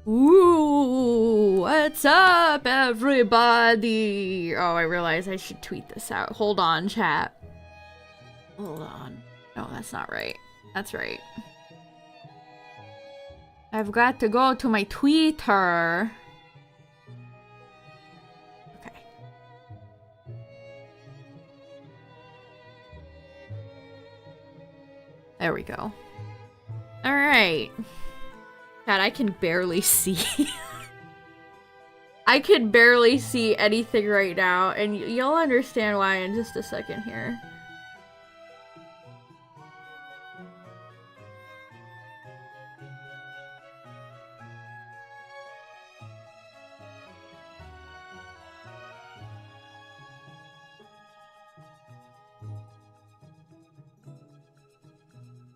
Ooh, what's up, everybody? Oh, I realize I should tweet this out. Hold on, chat. Hold on. No, that's not right. That's right. I've got to go to my Twitter. Okay. There we go. All right. God, I can barely see. I can barely see anything right now, and you'll understand why in just a second here.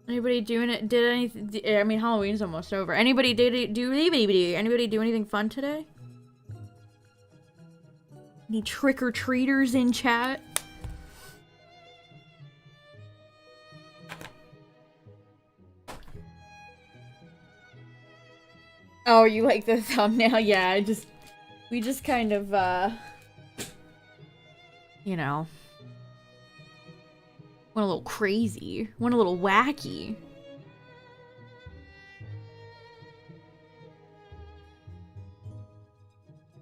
Anybody doing it? Did anything? I mean, Halloween's almost over. Anybody anybody do anything fun today? Any trick-or-treaters in chat? Oh, you like the thumbnail? Yeah, we just kind of, you know, went a little crazy. Went a little wacky.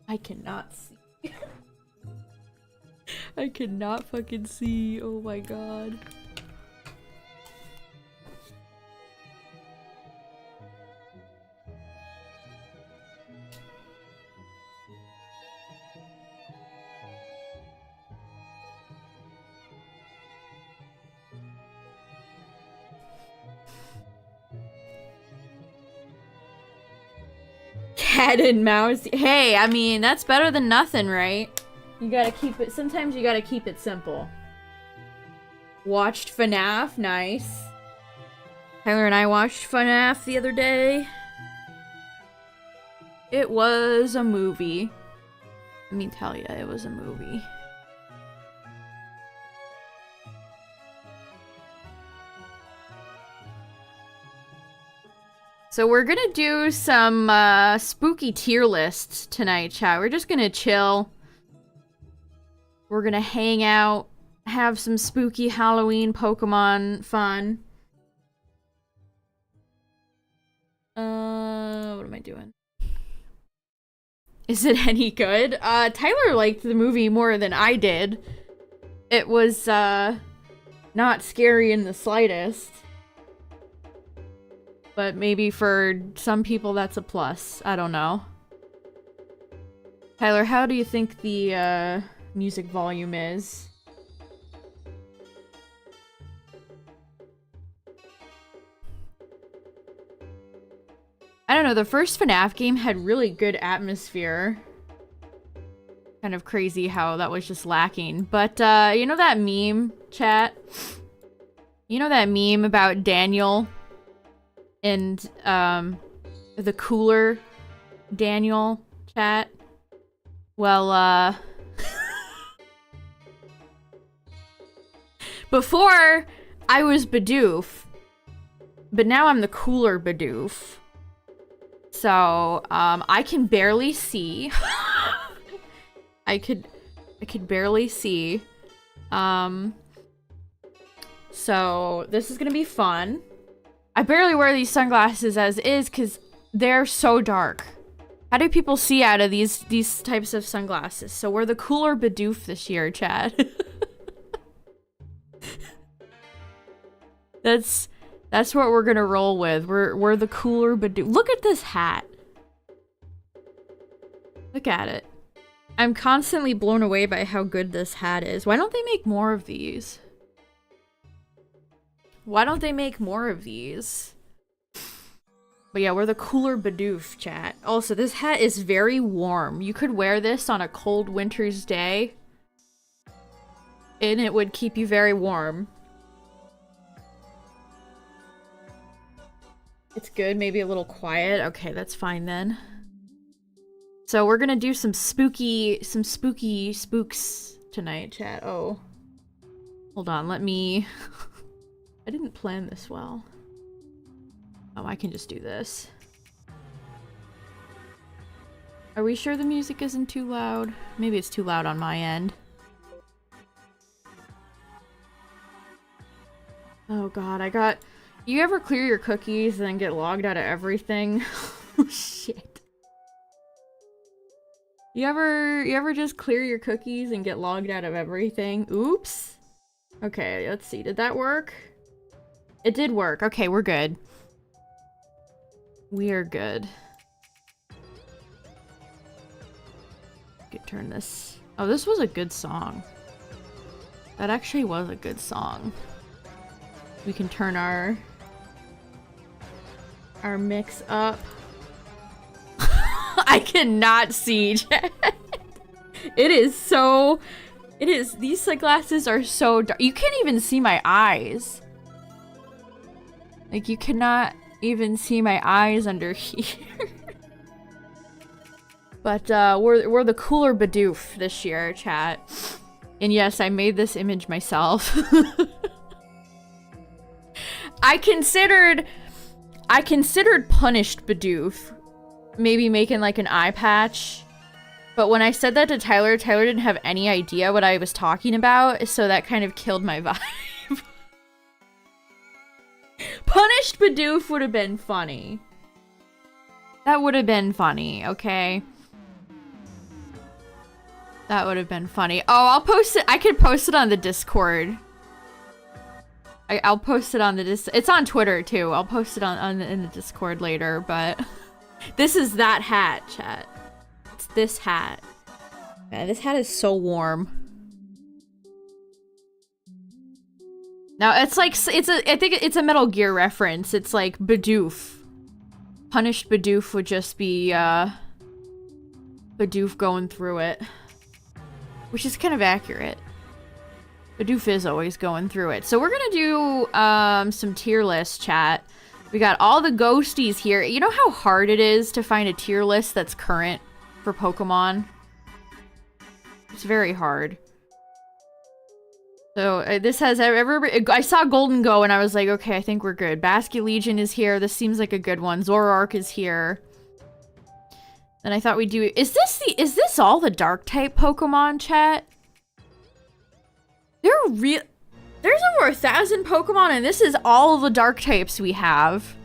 I cannot see. I cannot fucking see. Oh my god. Cat and mouse. Hey, I mean, that's better than nothing, right? You gotta keep it, sometimes you gotta keep it simple. Watched FNAF, nice. Tyler and I watched FNAF the other day. It was a movie. Let me tell you, it was a movie. So we're gonna do some spooky tier lists tonight, chat. We're just gonna chill. We're gonna hang out, have some spooky Halloween Pokemon fun. What am I doing? Is it any good? Tyler liked the movie more than I did. It was, not scary in the slightest. But maybe for some people that's a plus. I don't know. Tyler, how do you think the, music volume is? I don't know, the first FNAF game had really good atmosphere. Kind of crazy how that was just lacking. But, you know that meme, chat? You know that meme about Daniel and, the cooler Daniel, chat? Well, before, I was Bidoof, but now I'm the cooler Bidoof. So, I can barely see. I could barely see. So, this is gonna be fun. I barely wear these sunglasses as is, because they're so dark. How do people see out of these types of sunglasses? So we're the cooler Bidoof this year, Chad. That's what we're gonna roll with. We're the cooler Bidoof. Look at this hat. Look at it. I'm constantly blown away by how good this hat is. Why don't they make more of these? Why don't they make more of these? But yeah, we're the cooler Bidoof, chat. Also, this hat is very warm. You could wear this on a cold winter's day, and it would keep you very warm. It's good, maybe a little quiet. Okay, that's fine then. So we're gonna do some spooky spooks tonight, chat. Oh. Hold on, let me... I didn't plan this well. Oh, I can just do this. Are we sure the music isn't too loud? Maybe it's too loud on my end. Oh god, I got... You ever clear your cookies and then get logged out of everything? Oh shit. You ever just clear your cookies and get logged out of everything? Oops. Okay, let's see. Did that work? It did work. Okay, we're good. We are good. Could turn this. Oh, this was a good song. That actually was a good song. We can turn our mix up. I cannot see. It is so... It is... These sunglasses are so dark. You can't even see my eyes. Like, you cannot even see my eyes under here. But, we're the cooler Bidoof this year, chat. And yes, I made this image myself. I considered punished Bidoof. Maybe making like an eye patch. But when I said that to Tyler, Tyler didn't have any idea what I was talking about, so that kind of killed my vibe. Punished Bidoof would have been funny. That would have been funny, okay? That would have been funny. Oh, I'll post it. I could post it on the Discord. I'll post it on the It's on Twitter too. I'll post it in the Discord later, but this is that hat, chat. It's this hat. Man, this hat is so warm. Now it's like I think it's a Metal Gear reference. It's like Bidoof. Punished Bidoof would just be Bidoof going through it. Which is kind of accurate. Bidoof is always going through it. So we're gonna do some tier list, chat. We got all the ghosties here. You know how hard it is to find a tier list that's current for Pokemon? It's very hard. So this has everybody. I saw Golden Go and I was like, okay, I think we're good. Basket Legion is here. This seems like a good one. Zoroark is here. And I thought we'd do... Is this all the dark type Pokemon, chat? There's over 1,000 Pokemon and this is all the dark types we have.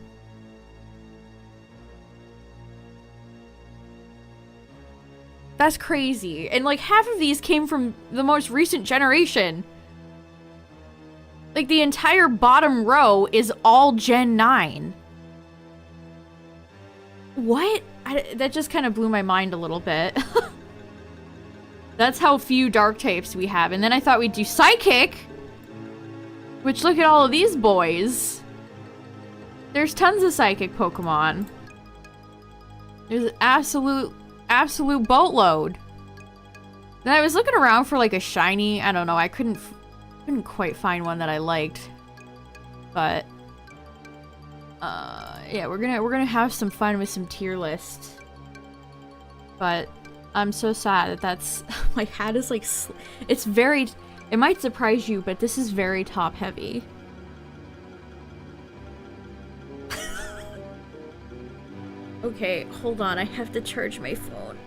That's crazy. And like half of these came from the most recent generation. Like the entire bottom row is all Gen 9. What? That just kind of blew my mind a little bit. That's how few dark types we have. And then I thought we'd do Psychic. Which, look at all of these boys. There's tons of Psychic Pokemon. There's an absolute boatload. Then I was looking around for like a shiny. I don't know. I couldn't quite find one that I liked. But... yeah, we're gonna have some fun with some tier lists. But I'm so sad that that's my hat is like it's very. It might surprise you, but this is very top heavy. Okay, hold on. I have to charge my phone.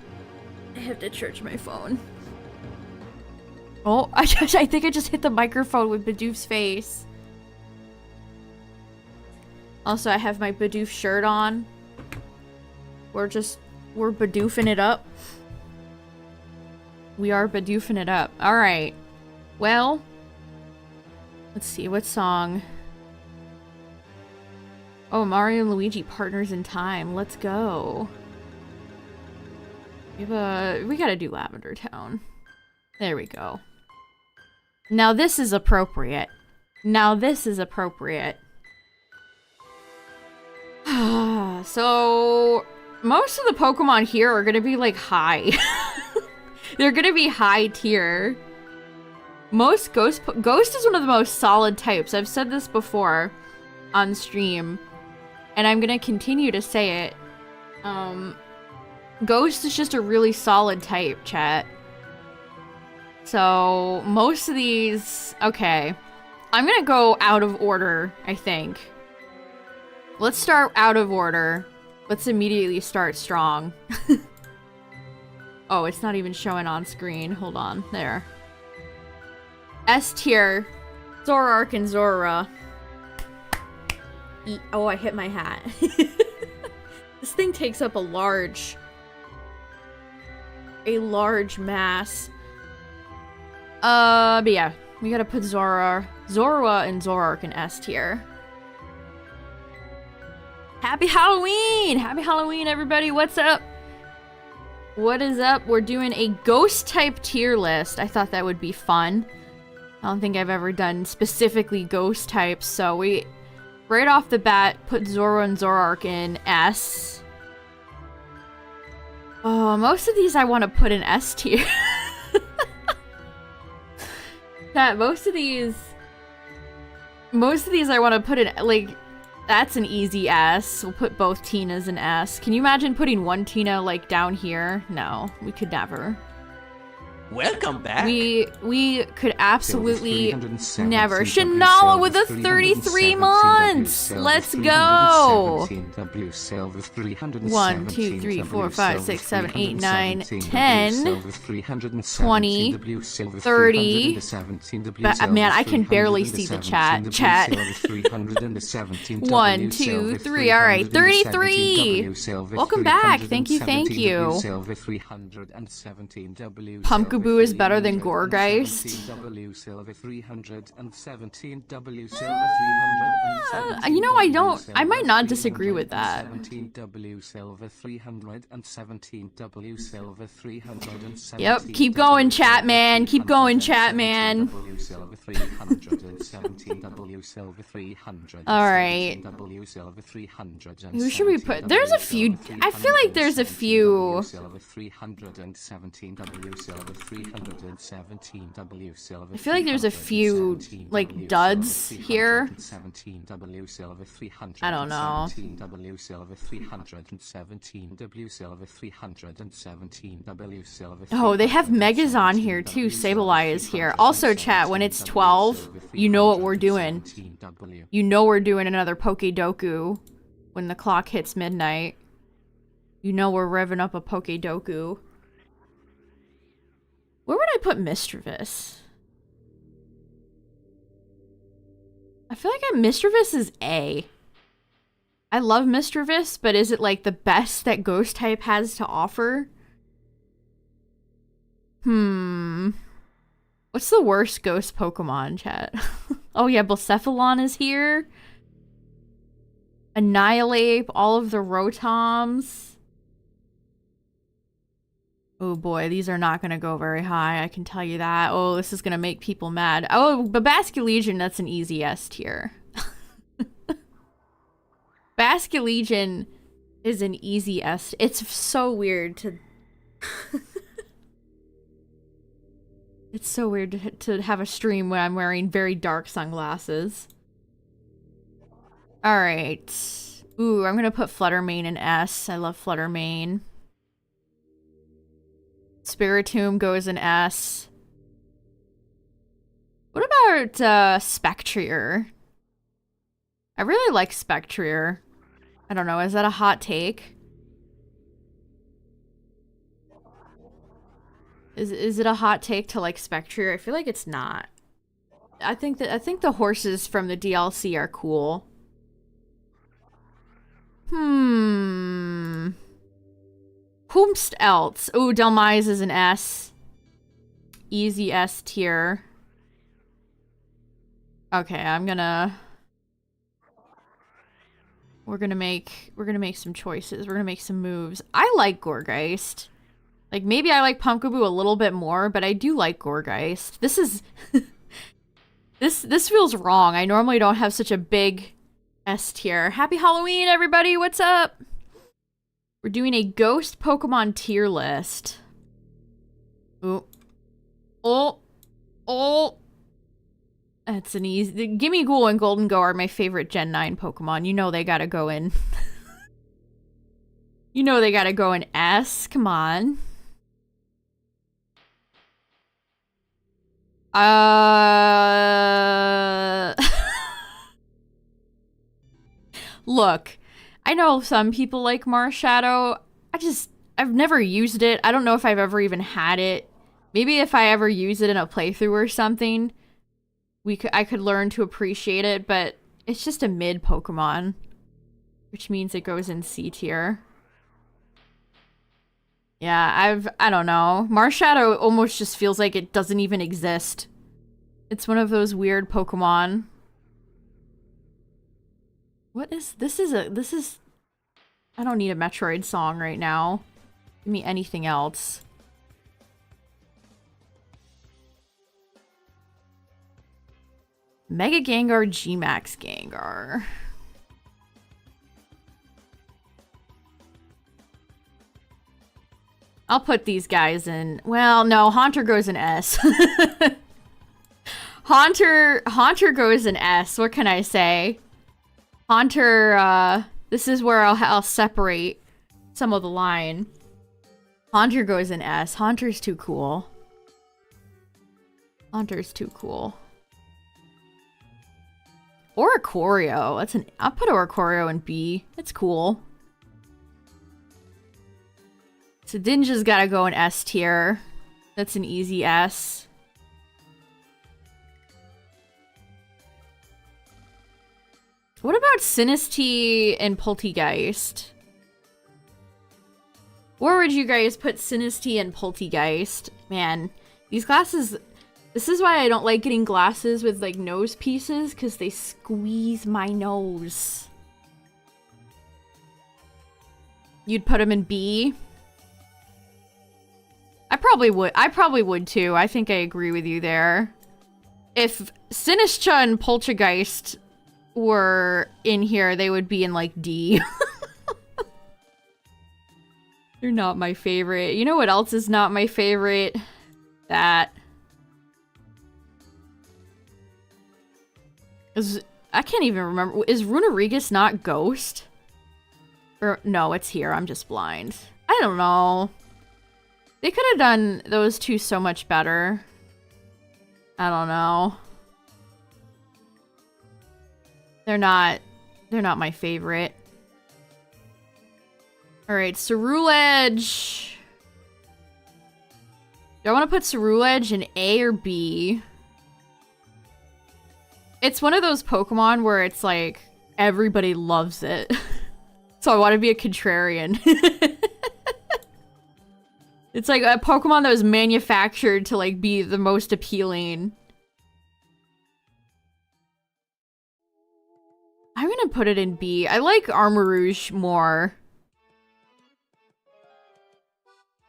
Oh, I think I just hit the microphone with Bidoof's face. Also, I have my Bidoof shirt on. We're Bidoofing it up. We are Bidoofing it up. Alright. Well, let's see, what song? Oh, Mario and Luigi, Partners in Time. Let's go. We gotta do Lavender Town. There we go. Now this is appropriate. So, most of the Pokemon here are gonna be like high. They're gonna be high tier. Ghost is one of the most solid types. I've said this before on stream, and I'm gonna continue to say it. Ghost is just a really solid type, chat. So, most of these... Okay. I'm gonna go out of order, I think. Let's start out of order. Let's immediately start strong. Oh, it's not even showing on screen. Hold on. There. S tier. Zoroark and Zora. Oh, I hit my hat. This thing takes up a large mass. But yeah, we gotta put Zora and Zoroark in S tier. Happy Halloween! Happy Halloween, everybody! What's up? What is up? We're doing a ghost type tier list. I thought that would be fun. I don't think I've ever done specifically ghost types, so we right off the bat put Zora and Zoroark in S. Oh, most of these I want to put in S tier. Yeah, most of these I want to put in, like, that's an easy S. We'll put both Tinas in S. Can you imagine putting one Tina, like, down here? No, we could never. Welcome back. We could absolutely never. Shinala with the 33 months. Let's go. 1, 2, 3, 4, 5, 6, 7, 8, 9, 10, 20, 30. Man, I can barely see the chat. 1, 2, 3. All right, 33. Welcome back. Thank you. Pumpkin Boo is better than Gorgeist. You know, I might not disagree with that. Yep, keep going, chat man. Keep going, chat man. Alright. Who should we put? There's a few. I feel like there's a few. I feel like there's a few, like, duds here. I don't know. Oh, they have Megas on here too. Sableye is here. Also, chat, when it's 12, you know what we're doing. You know we're doing another Pokedoku when the clock hits midnight. You know we're revving up a Pokedoku. Where would I put Mischievous? I feel like Mischievous is A. I love Mischievous, but is it like the best that Ghost type has to offer? What's the worst Ghost Pokemon, chat? Oh yeah, Blacephalon is here. Annihilate, all of the Rotoms. Oh boy, these are not going to go very high, I can tell you that. Oh, this is going to make people mad. Oh, but Basculegion, that's an easy S tier. Basculegion is an easy S. It's so weird to... It's so weird to have a stream when I'm wearing very dark sunglasses. Alright. Ooh, I'm going to put Fluttermane in S. I love Fluttermane. Spiritomb goes in S. What about Spectrier? I really like Spectrier. I don't know, is that a hot take? Is it a hot take to like Spectrier? I feel like it's not. I think the horses from the DLC are cool. Whomst else? Ooh, Delmise is an S. Easy S tier. Okay, we're gonna make some choices. We're gonna make some moves. I like Gorgeist. Like, maybe I like Pumpkaboo a little bit more, but I do like Gorgeist. This is... this feels wrong. I normally don't have such a big S tier. Happy Halloween, everybody! What's up? We're doing a Ghost Pokemon tier list. Ooh. Oh! That's an easy... Gimmighoul and Golden Go are my favorite Gen 9 Pokemon. You know they gotta go in... You know they gotta go in S. Come on. Look, I know some people like Marshadow. I've never used it. I don't know if I've ever even had it. Maybe if I ever use it in a playthrough or something, I could learn to appreciate it, but it's just a mid Pokemon, which means it goes in C tier. Yeah, I don't know. Marshadow almost just feels like it doesn't even exist. It's one of those weird Pokemon. What is, this is, I don't need a Metroid song right now. Give me anything else. Mega Gengar, G-Max Gengar. I'll put these guys in. Well, no, Haunter goes in S. Haunter goes in S. What can I say? Haunter, this is where I'll separate some of the line. Haunter goes in S. Haunter's too cool. Haunter's too cool. Oricorio. I'll put Oricorio in B. It's cool. So Dinja's gotta go in S tier. That's an easy S. What about Sinistea and Poltegeist? Where would you guys put Sinistea and Poltegeist? Man, these glasses... This is why I don't like getting glasses with, like, nose pieces, because they squeeze my nose. You'd put them in B? I probably would too. I think I agree with you there. If Sinistea and Poltergeist were in here, they would be in like D. They're not my favorite. You know what else is not my favorite? That. I can't even remember. Is Runerigus not Ghost? Or no, it's here. I'm just blind. I don't know. They could have done those two so much better. I don't know. They're not my favorite. Alright, Ceruledge. Do I want to put Ceruledge in A or B? It's one of those Pokemon where it's like, everybody loves it. So I want to be a contrarian. It's like a Pokemon that was manufactured to like be the most appealing. I'm gonna put it in B. I like Armarouge more.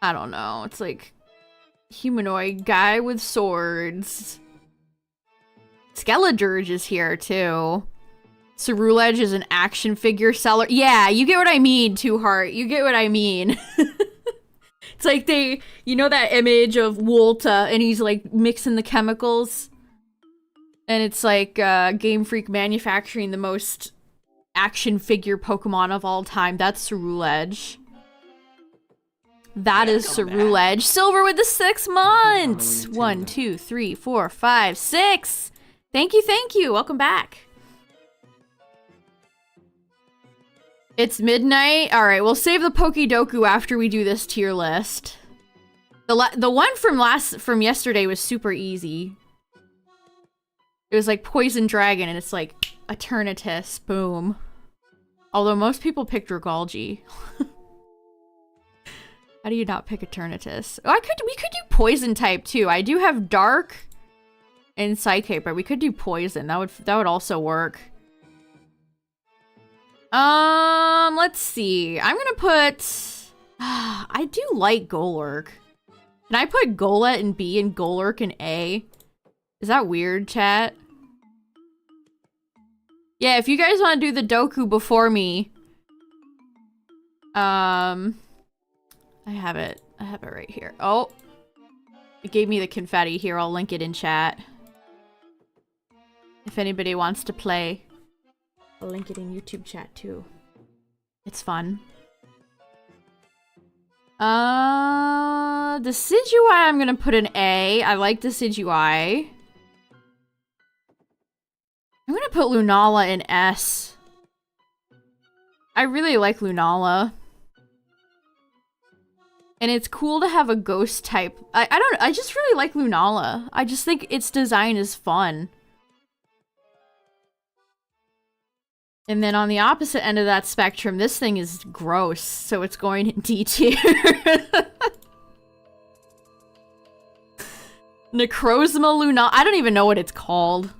I don't know. It's like humanoid guy with swords. Skeledirge is here too. Ceruledge is an action figure seller. Yeah, you get what I mean, Two Heart. You get what I mean. It's like they, you know that image of Wolta and he's like mixing the chemicals? And it's like Game Freak manufacturing the most action figure Pokemon of all time. That's Ceruledge. That is Ceruledge. Silver with the 6 months. 1, 2, 3, 4, 5, 6. Thank you. Welcome back. It's midnight. All right, we'll save the Pokedoku after we do this tier list. The one from yesterday was super easy. It was like Poison Dragon, and it's like Eternatus. Boom. Although most people picked Dragalge. How do you not pick Eternatus? Oh, we could do Poison type too. I do have Dark and Psychic, but we could do Poison. That would also work. Let's see. I'm gonna put... I do like Golurk. Can I put Golett in B and Golurk in A? Is that weird, chat? Yeah, if you guys want to do the Doku before me... I have it. I have it right here. Oh! It gave me the confetti. Here, I'll link it in chat. If anybody wants to play. I'll link it in YouTube chat too. It's fun. Decidueye I'm gonna put an A. I like Decidueye. I'm gonna put Lunala in S. I really like Lunala. And it's cool to have a ghost type. I just really like Lunala. I just think its design is fun. And then on the opposite end of that spectrum, this thing is gross, so it's going in D tier. Necrozma Lunala. I don't even know what it's called.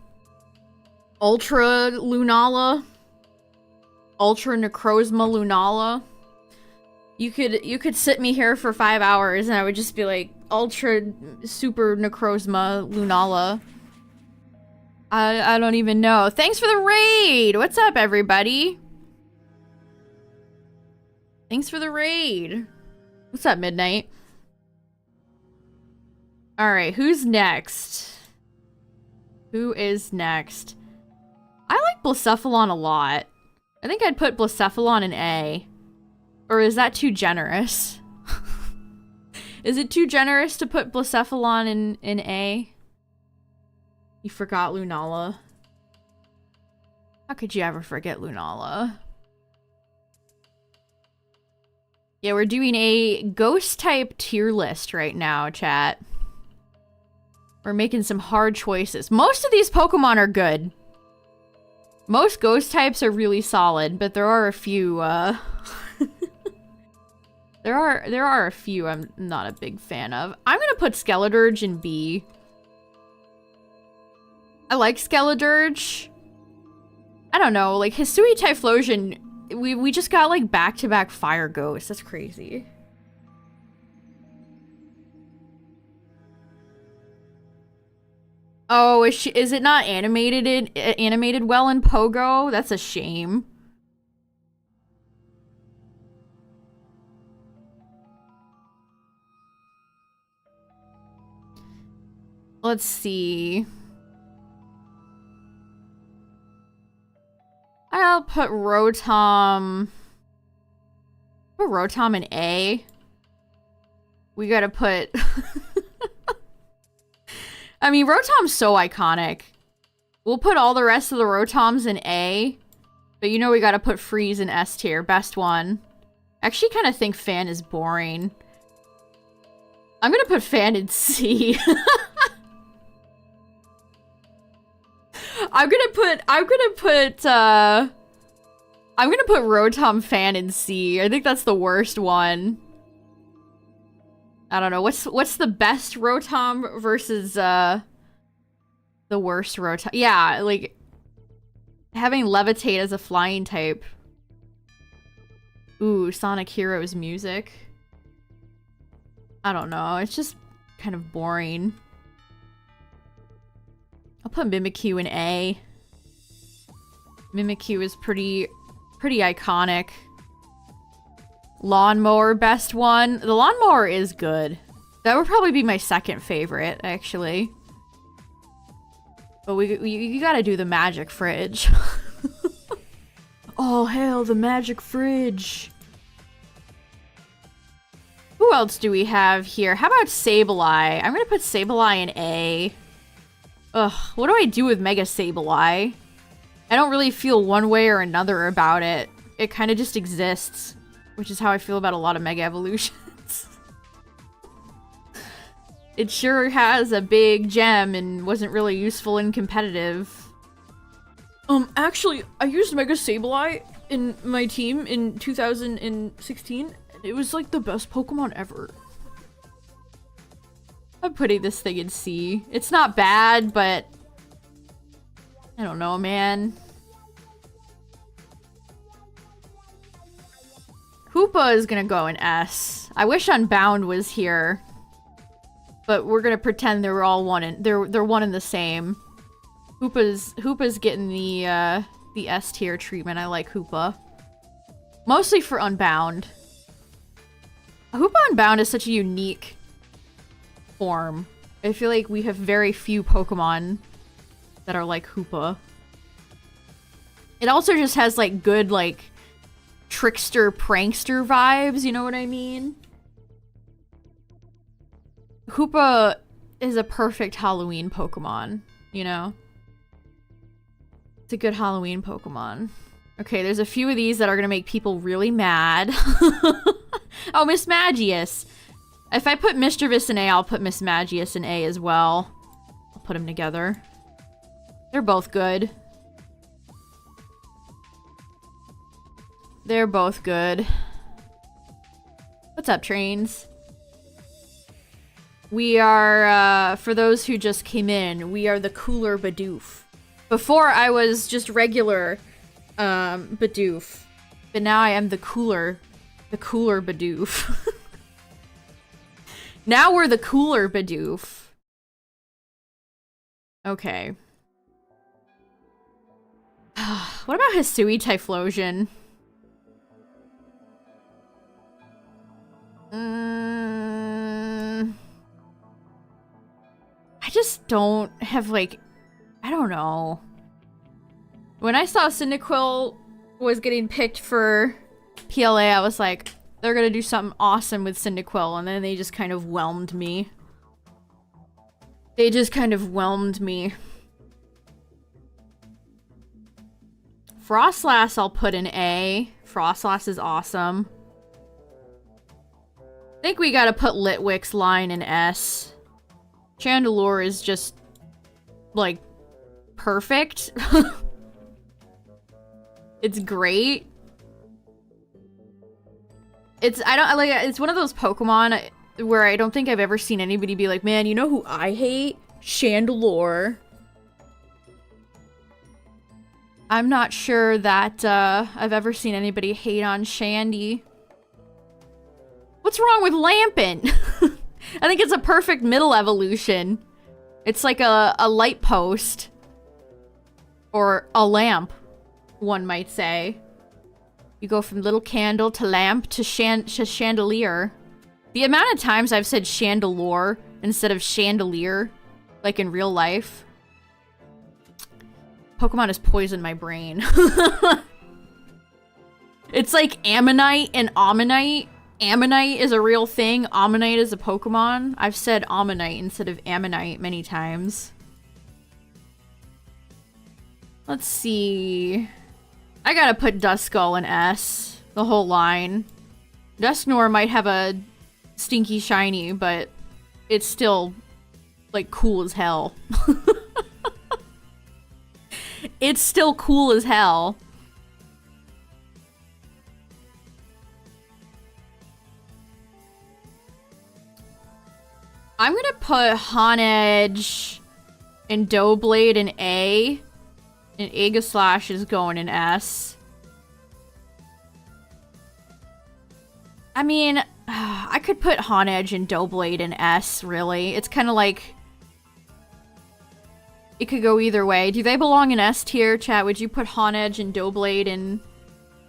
Ultra Lunala. Ultra Necrozma Lunala. You could sit me here for 5 hours and I would just be like, Ultra Super Necrozma Lunala. I don't even know. Thanks for the raid! What's up, everybody? Thanks for the raid. What's up, Midnight? Alright, who's next? Who is next? I like Blacephalon a lot. I think I'd put Blacephalon in A. Or is that too generous? Is it too generous to put Blacephalon in A? You forgot Lunala. How could you ever forget Lunala? Yeah, we're doing a ghost type tier list right now, chat. We're making some hard choices. Most of these Pokemon are good. Most ghost types are really solid, but there are a few, there are a few I'm not a big fan of. I'm gonna put Skeledirge in B. I like Skeledirge. I don't know, like Hisui Typhlosion, we just got like back-to-back fire ghosts. That's crazy. Oh, is it not animated well in Pogo? That's a shame. Let's see. I'll put Rotom. Put Rotom in A. We gotta put... I mean, Rotom's so iconic. We'll put all the rest of the Rotoms in A. But you know we gotta put Freeze in S tier. Best one. I actually kind of think Fan is boring. I'm gonna put Fan in C. I'm gonna put Rotom Fan in C. I think that's the worst one. I don't know. What's the best Rotom versus the worst Rotom? Yeah, like having Levitate as a flying type. Ooh, Sonic Heroes music. I don't know. It's just kind of boring. I'll put Mimikyu in A. Mimikyu is pretty iconic. Lawnmower, best one. The Lawnmower is good. That would probably be my second favorite, actually. But you gotta do the Magic Fridge. Oh, hell, the Magic Fridge. Who else do we have here? How about Sableye? I'm gonna put Sableye in A. Ugh, what do I do with Mega Sableye? I don't really feel one way or another about it. It kind of just exists. Which is how I feel about a lot of Mega Evolutions. It sure has a big gem and wasn't really useful and competitive. Actually, I used Mega Sableye in my team in 2016. And it was like the best Pokemon ever. I'm putting this thing in C. It's not bad, but... I don't know, man. Hoopa is gonna go in S. I wish Unbound was here. But we're gonna pretend they're all one and they're one and the same. Hoopa's getting the S tier treatment. I like Hoopa. Mostly for Unbound. Hoopa Unbound is such a unique form. I feel like we have very few Pokemon that are like Hoopa. It also just has like good like trickster prankster vibes, you know what I mean? Hoopa is a perfect Halloween Pokemon, you know? It's a good Halloween Pokemon. Okay, there's a few of these that are gonna make people really mad. Oh, Miss Magius. If I put Mischievous in A, I'll put Mismagius in A as well. I'll put them together. They're both good. They're both good. What's up, trains? We are, for those who just came in, we are the cooler Bidoof. Before I was just regular, Bidoof. But now I am the cooler Bidoof. Now we're the cooler Bidoof. Okay. What about Hisui Typhlosion? I just don't have, like, I don't know. When I saw Cyndaquil was getting picked for PLA, I was like, they're gonna do something awesome with Cyndaquil, and then they just kind of whelmed me. They just kind of whelmed me. Frostlass I'll put in A. Frostlass is awesome. I think we gotta put Litwick's line in S. Chandelure is just, like, perfect. It's great. It's one of those Pokemon where I don't think I've ever seen anybody be like, man, you know who I hate? Chandelure. I'm not sure that I've ever seen anybody hate on Shandy. What's wrong with Lampent? I think it's a perfect middle evolution. It's like a light post. Or a lamp, one might say. You go from little candle to lamp to chandelier. The amount of times I've said chandelure instead of chandelier, like in real life. Pokemon has poisoned my brain. It's like Ammonite and Ammonite. Ammonite is a real thing. Ammonite is a Pokemon. I've said Ammonite instead of Ammonite many times. Let's see. I gotta put Duskull in S. The whole line. Dusknoir might have a stinky shiny, but it's still, like, cool as hell. It's still cool as hell. I'm gonna put Honedge and Doublade in A. And Aegislash is going in S. I mean, I could put Honedge and Doublade in S, really. It's kind of like... It could go either way. Do they belong in S tier? Chat, would you put Honedge and Doublade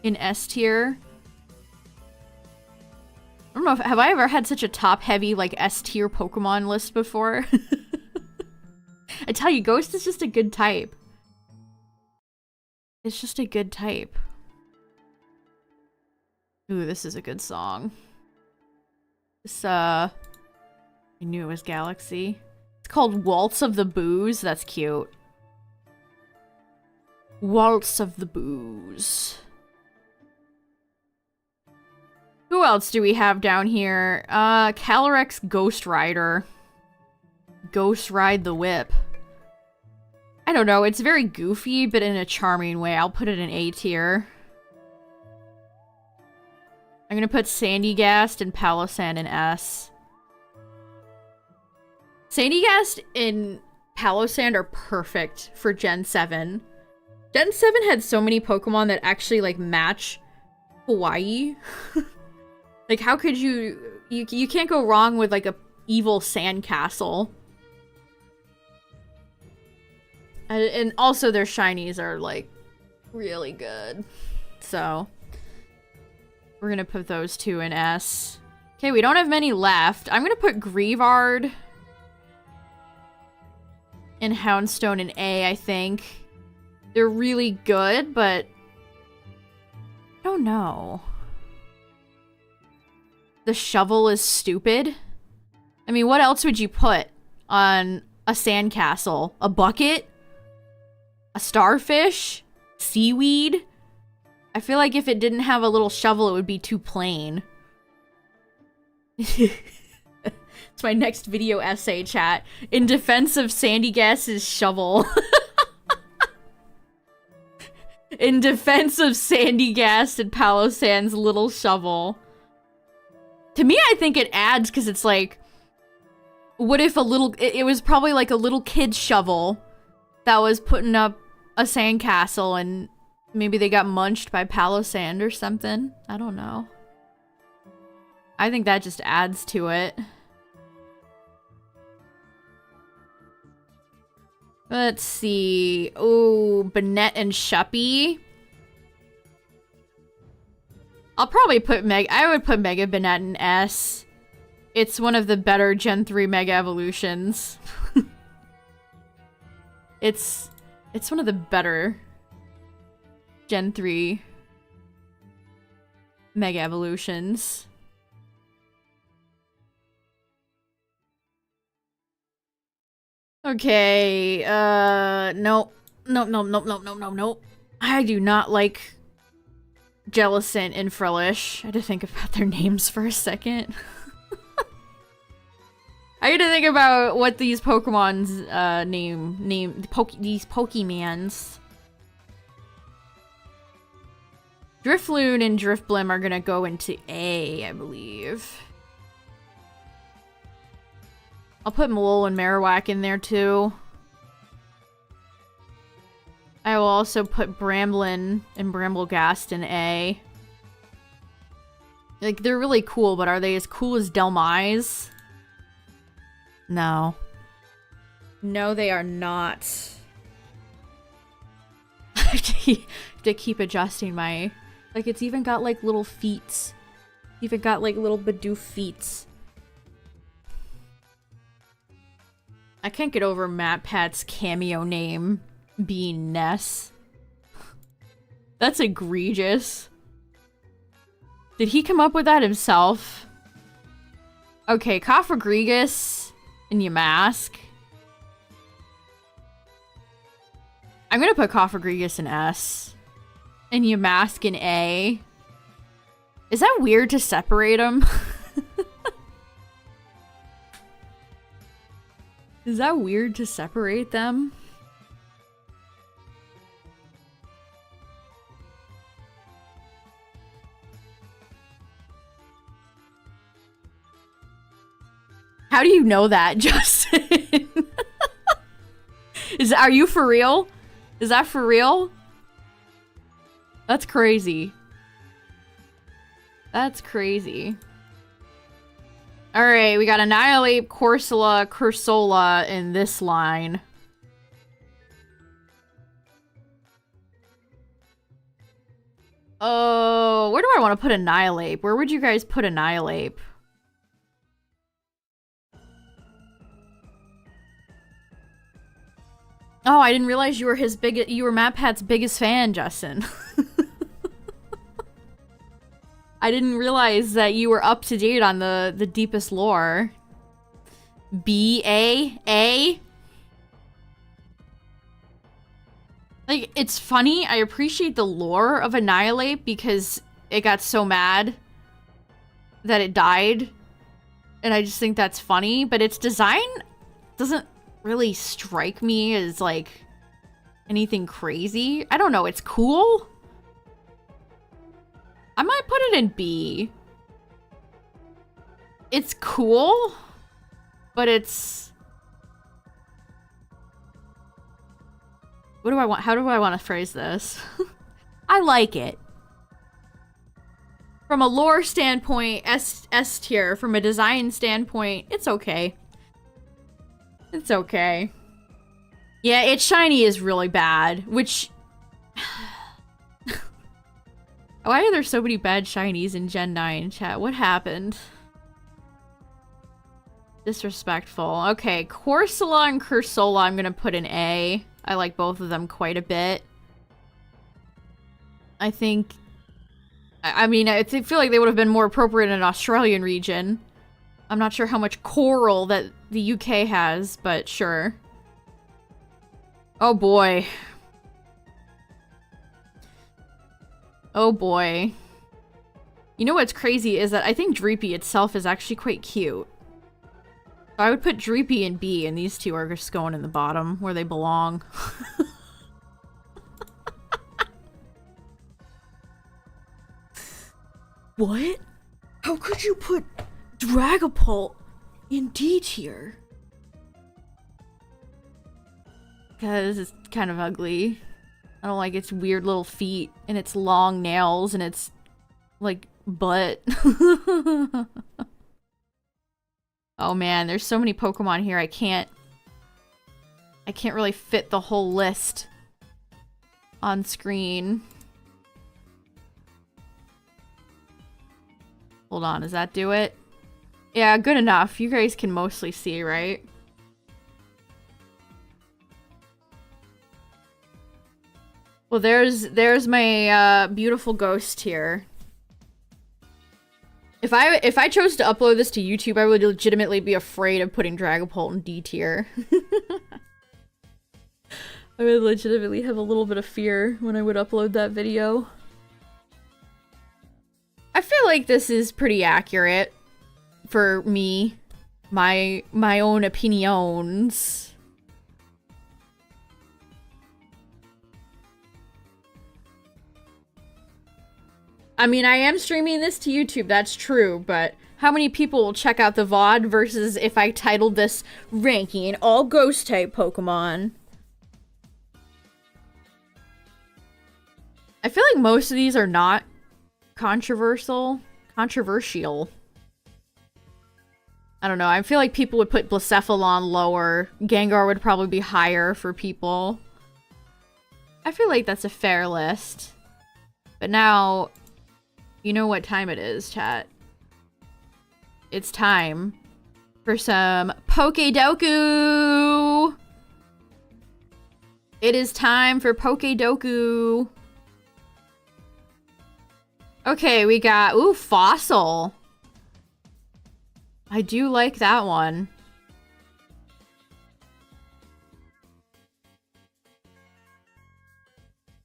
in S tier? I don't know, have I ever had such a top-heavy, like, S tier Pokemon list before? I tell you, Ghost is just a good type. It's just a good type. Ooh, this is a good song. This, I knew it was Galaxy. It's called Waltz of the Booze. That's cute. Waltz of the Booze. Who else do we have down here? Calyrex Ghost Rider. Ghost Ride the Whip. I don't know, it's very goofy, but in a charming way. I'll put it in A tier. I'm gonna put Sandygast and Palossand in S. Sandygast and Palossand are perfect for Gen 7. Gen 7 had so many Pokemon that actually, like, match Hawaii. Like, how could you can't go wrong with, like, a evil sandcastle. And also their shinies are, like, really good. So, we're gonna put those two in S. Okay, we don't have many left. I'm gonna put Greavard and Houndstone in A, I think. They're really good, but... I don't know. The shovel is stupid. I mean, what else would you put on a sandcastle? A bucket? A starfish? Seaweed? I feel like if it didn't have a little shovel, it would be too plain. It's my next video essay, chat. In defense of Sandy Gas's shovel. In defense of Sandy Gas and Palo Sands' little shovel. To me, I think it adds because it's like, what if it was probably like a little kid's shovel that was putting up a sandcastle and maybe they got munched by Palo Sand or something. I don't know. I think that just adds to it. Let's see. Oh, Bennett and Shuppy. I'll probably put I would put Mega Bennett in S. It's one of the better Gen 3 Mega Evolutions. It's one of the better Gen 3 Mega Evolutions. Okay, no. Nope. I do not like Jellicent and Frillish. I had to think about their names for a second. I had to think about what these Pokemon's, these Pokemans. Drifloon and Drifblim are gonna go into A, I believe. I'll put Malol and Marowak in there too. I will also put Bramblin and Bramblegast in A. Like, they're really cool, but are they as cool as Delmise? No. No, they are not. To keep adjusting my... Like, it's even got, like, little feet. Even got, like, little Bidoof feet. I can't get over MatPat's cameo name being Ness. That's egregious. Did he come up with that himself? Okay, Cofagrigus and Yamask. I'm gonna put Cofagrigus in S. And Yamask in A. Is that weird to separate them? Is that weird to separate them? How do you know that, Justin? Are you for real? Is that for real? That's crazy. That's crazy. Alright, we got Annihilate, Corsola, Cursola in this line. Oh, where do I want to put Annihilate? Where would you guys put Annihilate? Oh, I didn't realize you were MatPat's biggest fan, Justin. I didn't realize that you were up to date on the deepest lore. B, A, A? Like, it's funny. I appreciate the lore of Annihilate because it got so mad that it died. And I just think that's funny. But its design doesn't really strike me as, like, anything crazy. I don't know. It's cool. I might put it in B. It's cool, but it's... What do I want? How do I want to phrase this? I like it. From a lore standpoint, S tier. From a design standpoint, it's okay. It's okay. Yeah, its shiny is really bad, which... Why are there so many bad shinies in Gen 9, chat? What happened? Disrespectful. Okay, Corsola and Cursola I'm gonna put in A. I like both of them quite a bit. I think... I mean, I feel like they would have been more appropriate in an Australian region. I'm not sure how much coral that the UK has, but sure. Oh boy. Oh boy. You know what's crazy is that I think Dreepy itself is actually quite cute. I would put Dreepy in B, and these two are just going in the bottom where they belong. What? How could you put Dragapult in D tier? Because it's kind of ugly. I don't like its weird little feet and its long nails and its like butt. Oh man, there's so many Pokemon here. I can't really fit the whole list on screen. Hold on, does that do it? Yeah, good enough. You guys can mostly see, right? Well, there's my beautiful ghost here. If I chose to upload this to YouTube, I would legitimately be afraid of putting Dragapult in D tier. I would legitimately have a little bit of fear when I would upload that video. I feel like this is pretty accurate for me. My own opinions. I mean, I am streaming this to YouTube, that's true, but how many people will check out the VOD versus if I titled this ranking all ghost type Pokemon? I feel like most of these are not controversial. I don't know, I feel like people would put Blacephalon lower. Gengar would probably be higher for people. I feel like that's a fair list. But now, you know what time it is, chat. It's time for some Pokedoku! It is time for Pokedoku! Okay, we got, ooh, Fossil. I do like that one.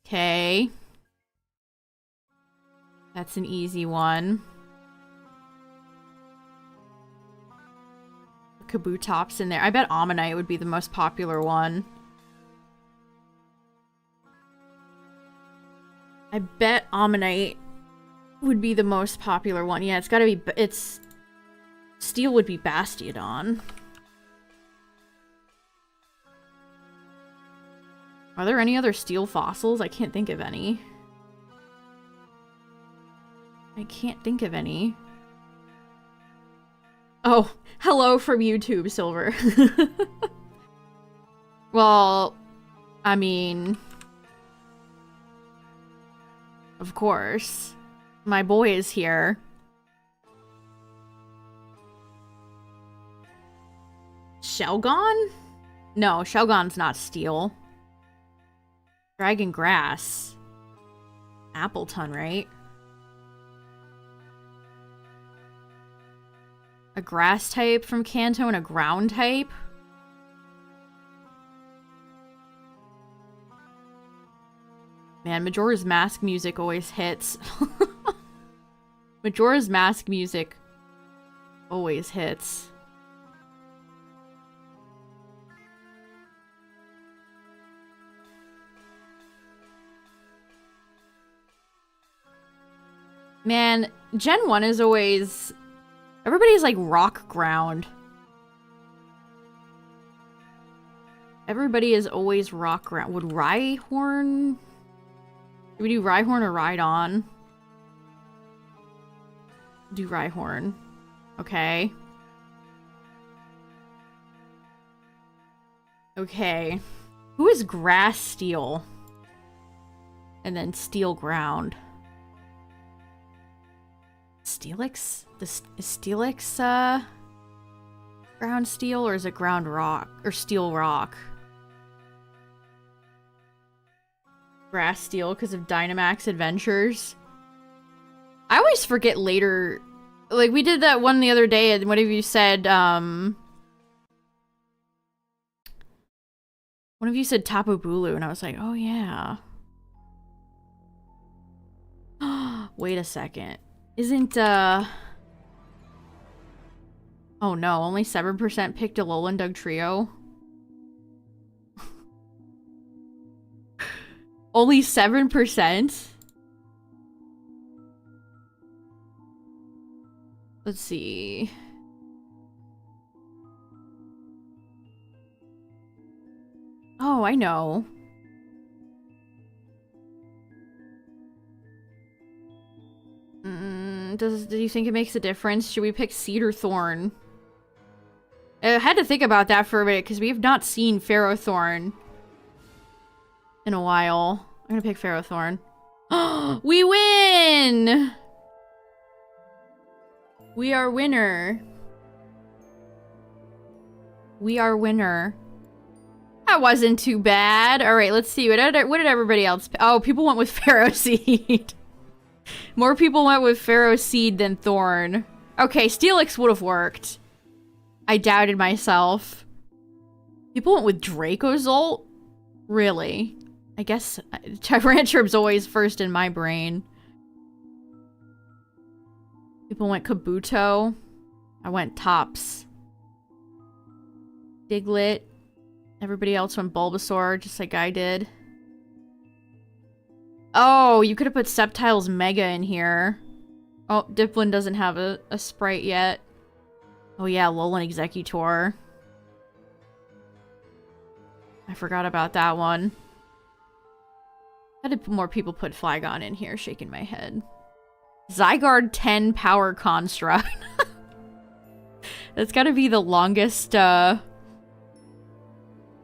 Okay. That's an easy one. Kabutop's in there. I bet Ammonite would be the most popular one. I bet Ammonite would be the most popular one. Yeah, it's gotta be, it's... Steel would be Bastiodon. Are there any other steel fossils? I can't think of any. I can't think of any. Oh, hello from YouTube, Silver. Well, I mean... Of course. My boy is here. Shelgon? No, Shelgon's not steel. Dragon Grass. Appleton, right? A grass type from Kanto and a ground type? Man, Majora's Mask music always hits. Majora's Mask music always hits. Man, Gen 1 is always... Everybody's like rock ground. Everybody is always rock ground. Would Rhyhorn... Do we do Rhyhorn or Rhydon? Do Rhyhorn. Okay. Okay. Who is Grass Steel? And then Steel Ground. Steelix? Is Steelix, ground steel, or is it ground rock? Or steel rock? Grass Steel because of Dynamax Adventures. I always forget later. Like, we did that one the other day, and one of you said, one of you said Tapu Bulu, and I was like, oh yeah. Wait a second. Isn't, Oh no, only 7% picked Alolan Doug Trio. Only 7%? Let's see. Oh, I know. Do you think it makes a difference? Should we pick Seed or Thorn? I had to think about that for a minute because we have not seen Ferrothorn in a while. I'm gonna pick Ferrothorn. We win! We are winner. We are winner. That wasn't too bad. Alright, let's see. What did everybody else pick? Oh, people went with Pharaoh Seed. More people went with Pharaoh Seed than Thorn. Okay, Steelix would have worked. I doubted myself. People went with Dracozolt? Really? I guess Tyrantrum's always first in my brain. People went Kabuto. I went Tops. Diglett. Everybody else went Bulbasaur, just like I did. Oh, you could have put Sceptile's Mega in here. Oh, Diplin doesn't have a sprite yet. Oh yeah, Alolan Executor. I forgot about that one. How did more people put Flygon in here? Shaking my head. Zygarde 10 Power Construct. That's gotta be the longest, blah,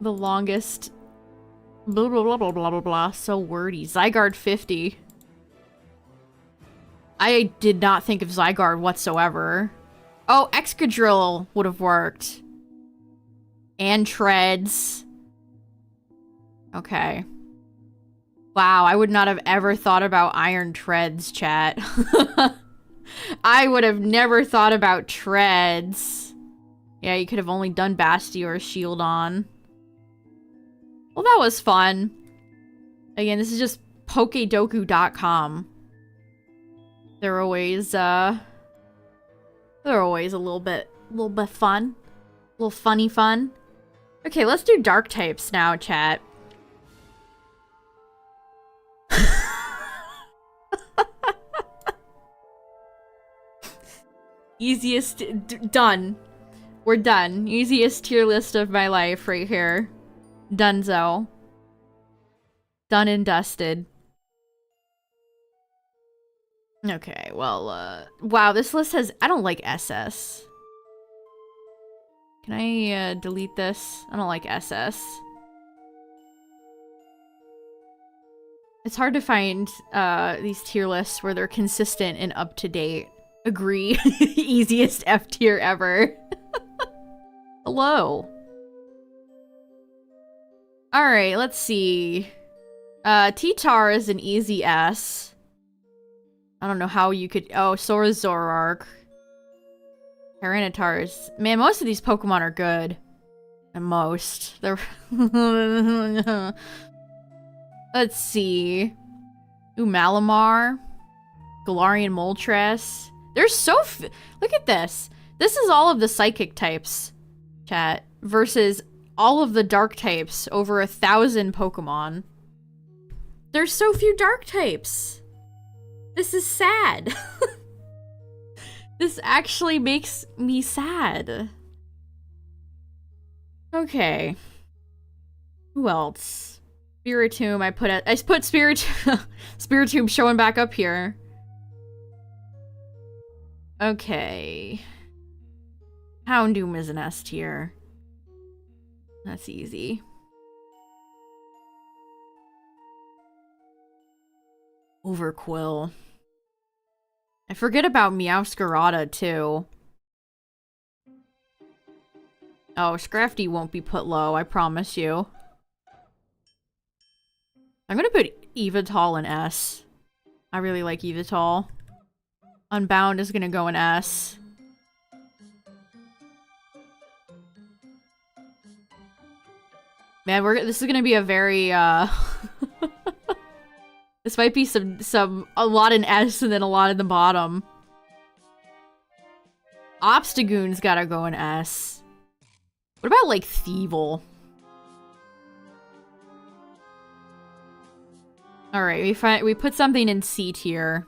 blah, blah, blah, blah, blah, blah, blah. So wordy. Zygarde 50. I did not think of Zygarde whatsoever. Oh, Excadrill would have worked. And Treads. Okay. Wow, I would not have ever thought about Iron Treads, chat. I would have never thought about Treads. Yeah, you could have only done Basti or Shieldon. Well, that was fun. Again, this is just Pokedoku.com. They're always a little bit fun. A little funny fun. Okay, let's do dark types now, chat. Easiest done. We're done. Easiest tier list of my life right here. Dunzo. Done and dusted. Okay, well, wow, this list has... I don't like SS. Can I, delete this? I don't like SS. It's hard to find, these tier lists where they're consistent and up to date. Agree. Easiest F tier ever. Hello. Alright, let's see. T-Tar is an easy S. I don't know how you could... Oh, so is Zoroark. Tyranitar's... Man, most of these Pokemon are good. And most. They're... Let's see. Ooh, Malamar. Galarian Moltres. There's so look at this. This is all of the psychic types, chat, versus all of the dark types, over 1,000 Pokemon. There's so few dark types. This is sad. This actually makes me sad. Okay. Who else? Spiritomb, I put Spiritomb Spiritomb showing back up here. Okay. Houndoom is an S tier. That's easy. Overquill. I forget about Meowscarada, too. Oh, Scrafty won't be put low, I promise you. I'm gonna put Evital in S. I really like Evital. Unbound is gonna go in S. Man, this is gonna be a very, this might be a lot in S and then a lot in the bottom. Obstagoon's gotta go in S. What about, like, Thievel? Alright, we put something in C tier.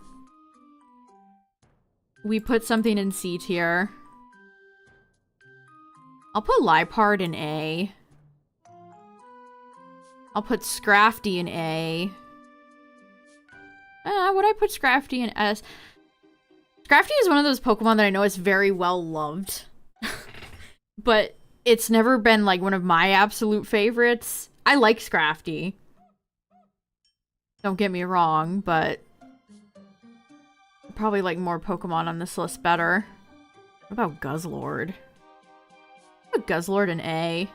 We put something in C tier. I'll put Lipard in A. I'll put Scrafty in A. Would I put Scrafty in S? Scrafty is one of those Pokemon that I know is very well loved. But it's never been, like, one of my absolute favorites. I like Scrafty. Don't get me wrong, but I probably like more Pokemon on this list better. What about Guzzlord? Put Guzzlord in A.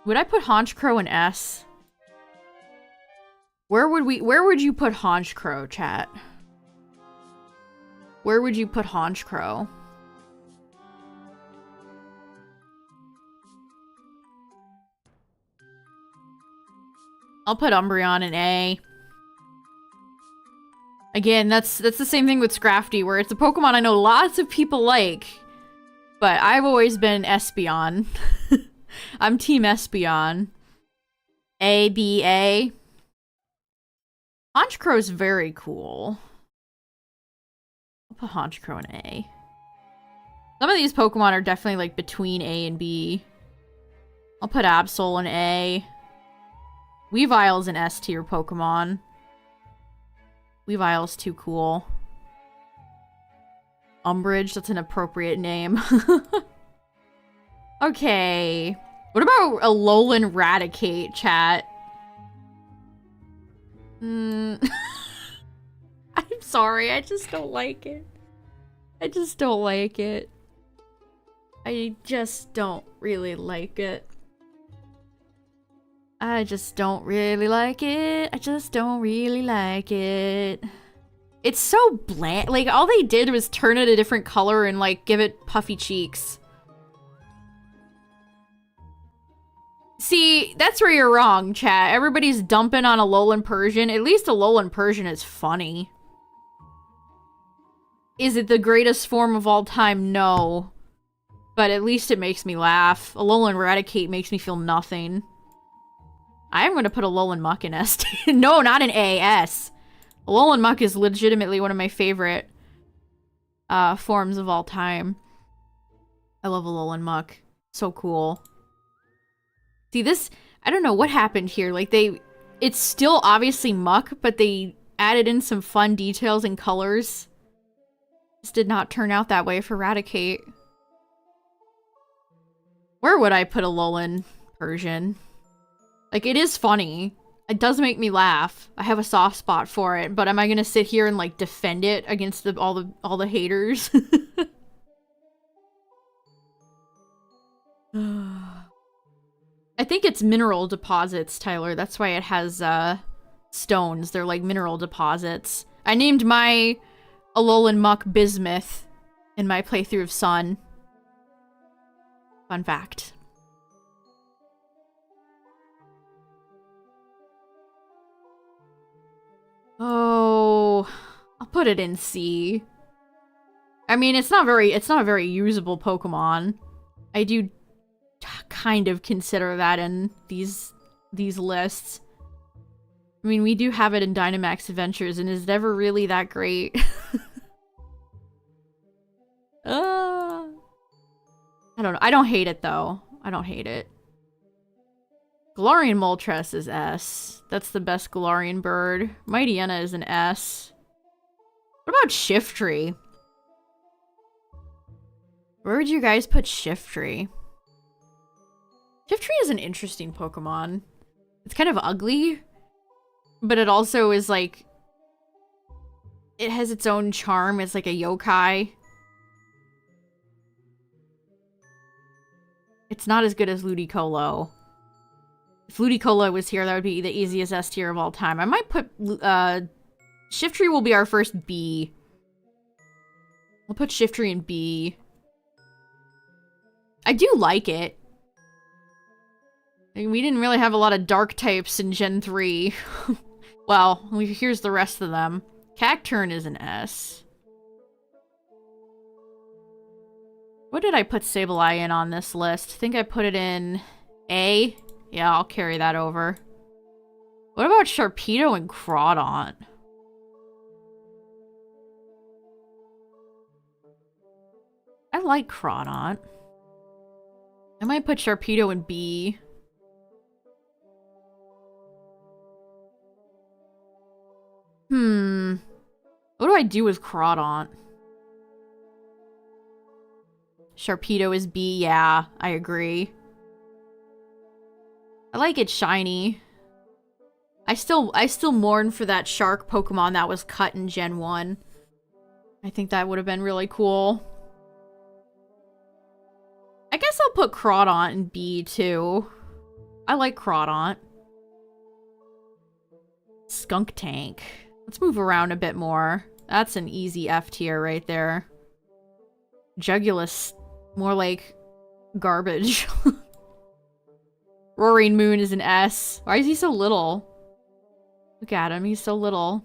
Would I put Honchkrow in S? Where would you put Honchkrow, chat? Where would you put Honchkrow? I'll put Umbreon in A. Again, that's the same thing with Scrafty, where it's a Pokemon I know lots of people like, but I've always been Espeon. I'm Team Espeon. A, B, A. Honchkrow's very cool. I'll put Honchkrow in A. Some of these Pokemon are definitely, like, between A and B. I'll put Absol in A. Weavile's an S tier Pokemon. Weavile's too cool. Umbridge, that's an appropriate name. Okay. What about a Alolan Raticate, chat? I'm sorry, I just don't like it. I just don't like it. I just don't really like it. I just don't really like it. I just don't really like it. It's so bland. Like, all they did was turn it a different color and, like, give it puffy cheeks. See, that's where you're wrong, chat. Everybody's dumping on Alolan Persian. At least Alolan Persian is funny. Is it the greatest form of all time? No. But at least it makes me laugh. Alolan Raticate makes me feel nothing. I'm gonna put Alolan Muck in S. No, not in A, S. Alolan Muck is legitimately one of my favorite forms of all time. I love Alolan Muck. So cool. See, this, I don't know what happened here. Like, it's still obviously Muck, but they added in some fun details and colors. This did not turn out that way for Raticate. Where would I put Alolan Persian? Like, it is funny. It does make me laugh. I have a soft spot for it, but am I gonna sit here and, like, defend it against all the haters? I think it's mineral deposits, Tyler. That's why it has, stones. They're, like, mineral deposits. I named my Alolan Muck Bismuth in my playthrough of Sun. Fun fact. Oh, I'll put it in C. I mean, it's not a very usable Pokemon. I do kind of consider that in these lists. I mean, we do have it in Dynamax Adventures, and is it ever really that great? I don't know. I don't hate it, though. I don't hate it. Galarian Moltres is S. That's the best Galarian bird. Mightyena is an S. What about Shiftry? Where would you guys put Shiftry? Shiftry is an interesting Pokemon. It's kind of ugly, but it also is like... It has its own charm. It's like a yokai. It's not as good as Ludicolo. If Ludicolo was here, that would be the easiest S tier of all time. I might put... Shiftry will be our first B. We'll put Shiftry in B. I do like it. I mean, we didn't really have a lot of dark types in Gen 3. Well, here's the rest of them. Cacturn is an S. What did I put Sableye in on this list? I think I put it in A. Yeah, I'll carry that over. What about Sharpedo and Crawdaunt? I like Crawdaunt. I might put Sharpedo in B. What do I do with Crawdaunt? Sharpedo is B, yeah, I agree. I like it shiny. I still mourn for that shark Pokemon that was cut in Gen 1. I think that would have been really cool. I guess I'll put Crawdaunt in B too. I like Crawdaunt. Skunk Tank. Let's move around a bit more. That's an easy F tier right there. Jugulus, more like garbage. Roaring Moon is an S. Why is he so little? Look at him, he's so little.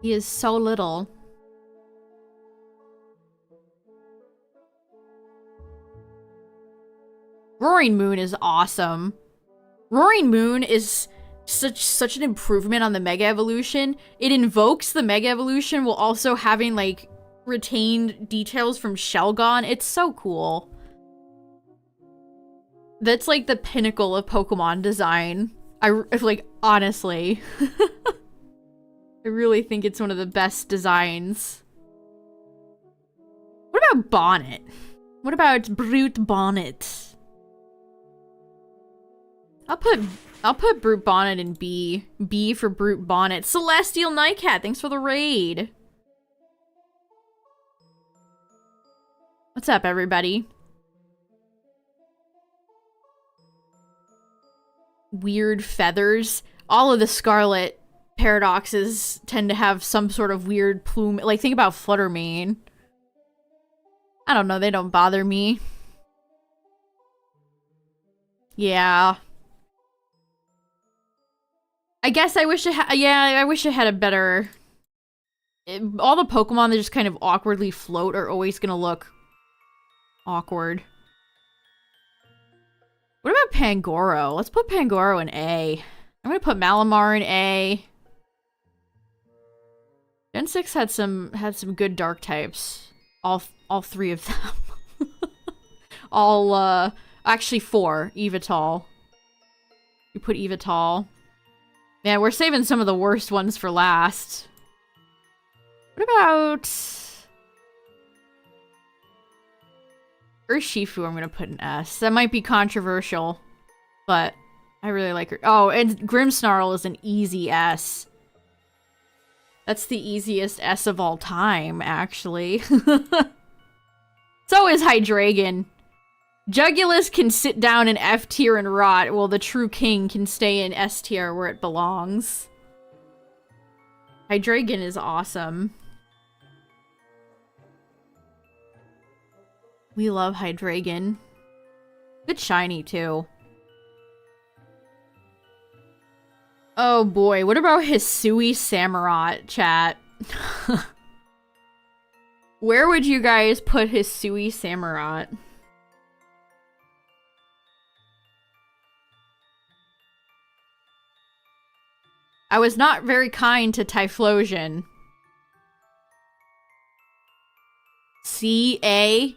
He is so little. Roaring Moon is awesome. Roaring Moon is such an improvement on the Mega Evolution. It invokes the Mega Evolution while also having, like, retained details from Shelgon. It's so cool. That's, like, the pinnacle of Pokemon design. Like, honestly. I really think it's one of the best designs. What about Bonnet? What about Brute Bonnet? I'll put Brute Bonnet in B. B for Brute Bonnet. Celestial Nightcat, thanks for the raid. What's up, everybody? Weird feathers. All of the Scarlet Paradoxes tend to have some sort of weird plume. Like, think about Fluttermane. I don't know, they don't bother me. Yeah. I guess I wish it had, yeah, I wish it had a better... all the Pokemon that just kind of awkwardly float are always gonna look awkward. What about Pangoro? Let's put Pangoro in A. I'm gonna put Malamar in A. Gen 6 had some good dark types. All three of them. Actually 4. Evital. We put Evital. Yeah, we're saving some of the worst ones for last. What about... Urshifu I'm gonna put an S. That might be controversial, but I really like her. Oh, and Grimmsnarl is an easy S. That's the easiest S of all time, actually. So is Hydreigon. Jugulus can sit down in F tier and rot, while the true king can stay in S tier where it belongs. Hydreigon is awesome. We love Hydreigon. Good shiny, too. Oh boy, what about Hisui Samurott, chat? Where would you guys put Hisui Samurott? I was not very kind to Typhlosion. C-A?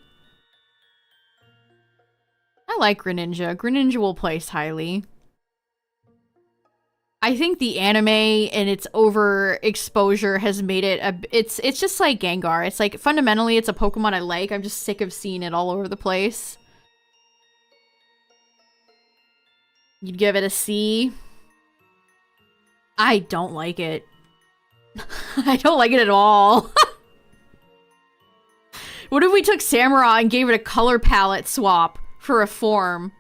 I like Greninja. Greninja will place highly. I think the anime and its overexposure has made it it's just like Gengar. It's like, fundamentally, it's a Pokemon I like. I'm just sick of seeing it all over the place. You'd give it a C? I don't like it. I don't like it at all. What if we took Samurott and gave it a color palette swap for a form?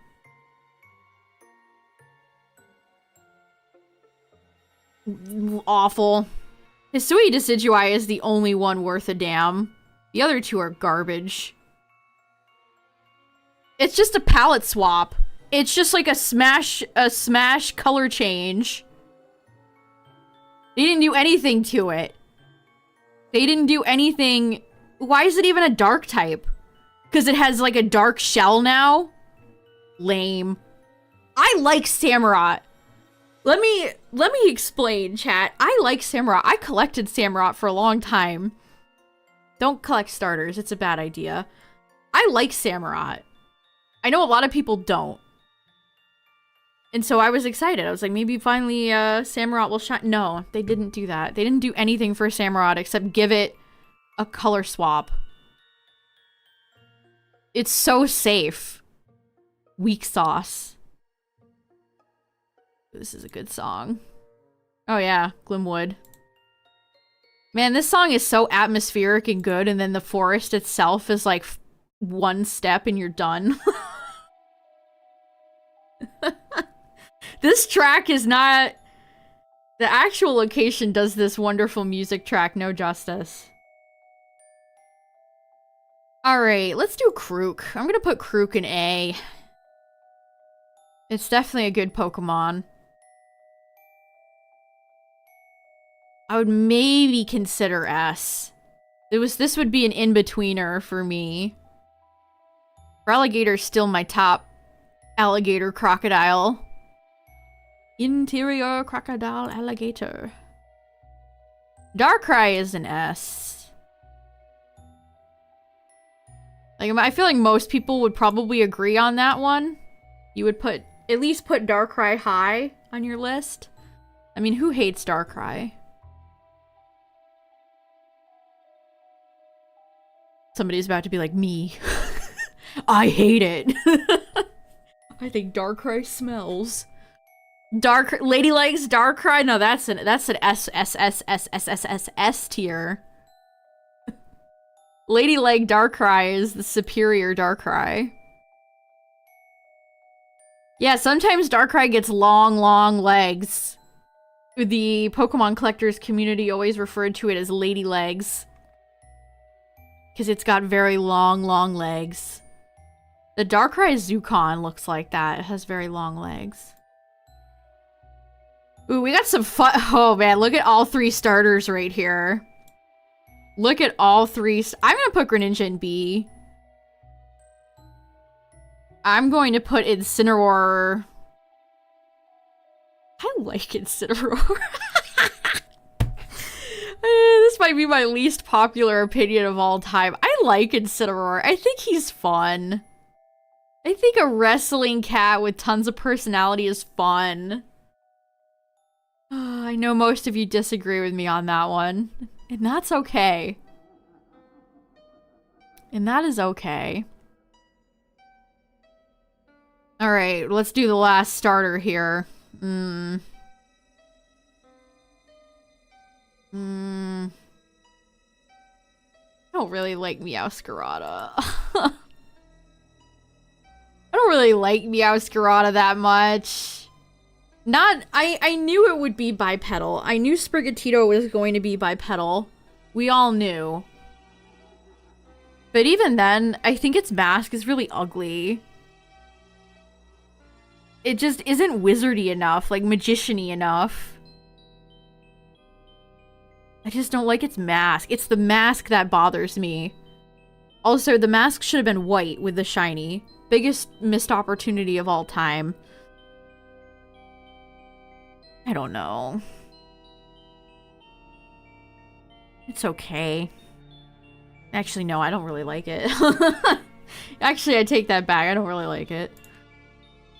Awful. Hisui Decidueye is the only one worth a damn. The other two are garbage. It's just a palette swap. It's just like a smash color change. They didn't do anything to it. They didn't do anything. Why is it even a dark type? Because it has like a dark shell now? Lame. I like Samurott. Let me explain, chat. I like Samurott. I collected Samurott for a long time. Don't collect starters. It's a bad idea. I like Samurott. I know a lot of people don't. And so I was excited. I was like, maybe finally Samurott will shine. No, they didn't do that. They didn't do anything for Samurott except give it a color swap. It's so safe. Weak sauce. This is a good song. Oh yeah, Glimwood. Man, this song is so atmospheric and good, and then the forest itself is like one step and you're done. This track is not... The actual location does this wonderful music track no justice. Alright, let's do Krook. I'm gonna put Krook in A. It's definitely a good Pokemon. I would maybe consider S. This would be an in-betweener for me. Alligator's still my top alligator crocodile. Interior crocodile alligator. Darkrai is an S. Like, I feel like most people would probably agree on that one. You would at least put Darkrai high on your list. I mean, who hates Darkrai? Somebody's about to be like, me. I hate it. I think Darkrai smells. Ladyleg's Darkrai? No, that's an S tier. Ladyleg Darkrai is the superior Darkrai. Yeah, sometimes Darkrai gets long legs. The Pokemon collectors community always referred to it as Ladylegs. Because it's got very long legs. The Darkrai Zukon looks like that. It has very long legs. Ooh, we got some fun. Oh man, look at all three starters right here. Look at all three. I'm gonna put Greninja in B. I'm going to put Incineroar. I like Incineroar. This might be my least popular opinion of all time. I like Incineroar. I think he's fun. I think a wrestling cat with tons of personality is fun. I know most of you disagree with me on that one. And that's okay. And that is okay. Alright, let's do the last starter here. I don't really like Meowscarada. I don't really like Meowscarada that much. I knew it would be bipedal. I knew Sprigatito was going to be bipedal. We all knew. But even then, I think its mask is really ugly. It just isn't wizardy enough, like magician-y enough. I just don't like its mask. It's the mask that bothers me. Also, the mask should have been white with the shiny. Biggest missed opportunity of all time. I don't know. It's okay. Actually, no, I don't really like it. Actually, I take that back. I don't really like it.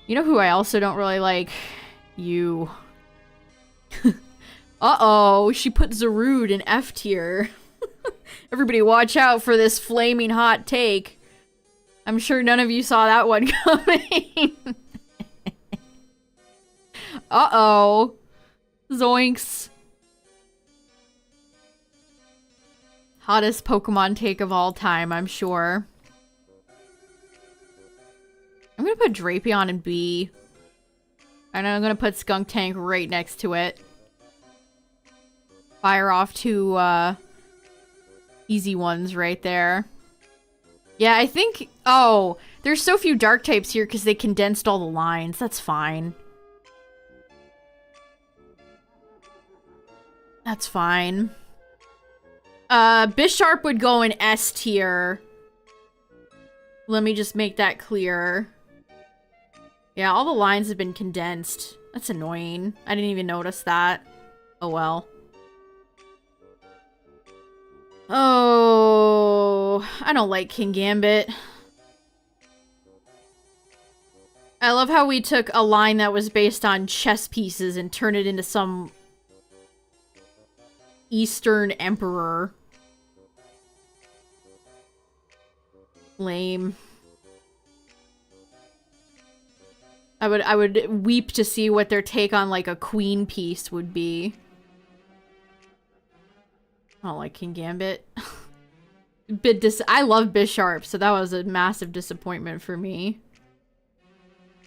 You know who I also don't really like? You. Uh-oh, she put Zarude in F tier. Everybody watch out for this flaming hot take. I'm sure none of you saw that one coming. Uh-oh. Zoinks. Hottest Pokemon take of all time, I'm sure. I'm gonna put Drapion in B. And I'm gonna put Skuntank right next to it. Fire off two, easy ones right there. Yeah, I think... Oh, there's so few dark types here because they condensed all the lines. That's fine. That's fine. Bisharp would go in S tier. Let me just make that clear. Yeah, all the lines have been condensed. That's annoying. I didn't even notice that. Oh well. Oh, I don't like King Gambit. I love how we took a line that was based on chess pieces and turned it into some Eastern emperor. Lame. I would weep to see what their take on like a queen piece would be. I don't like King Gambit. I love Bisharp, so that was a massive disappointment for me.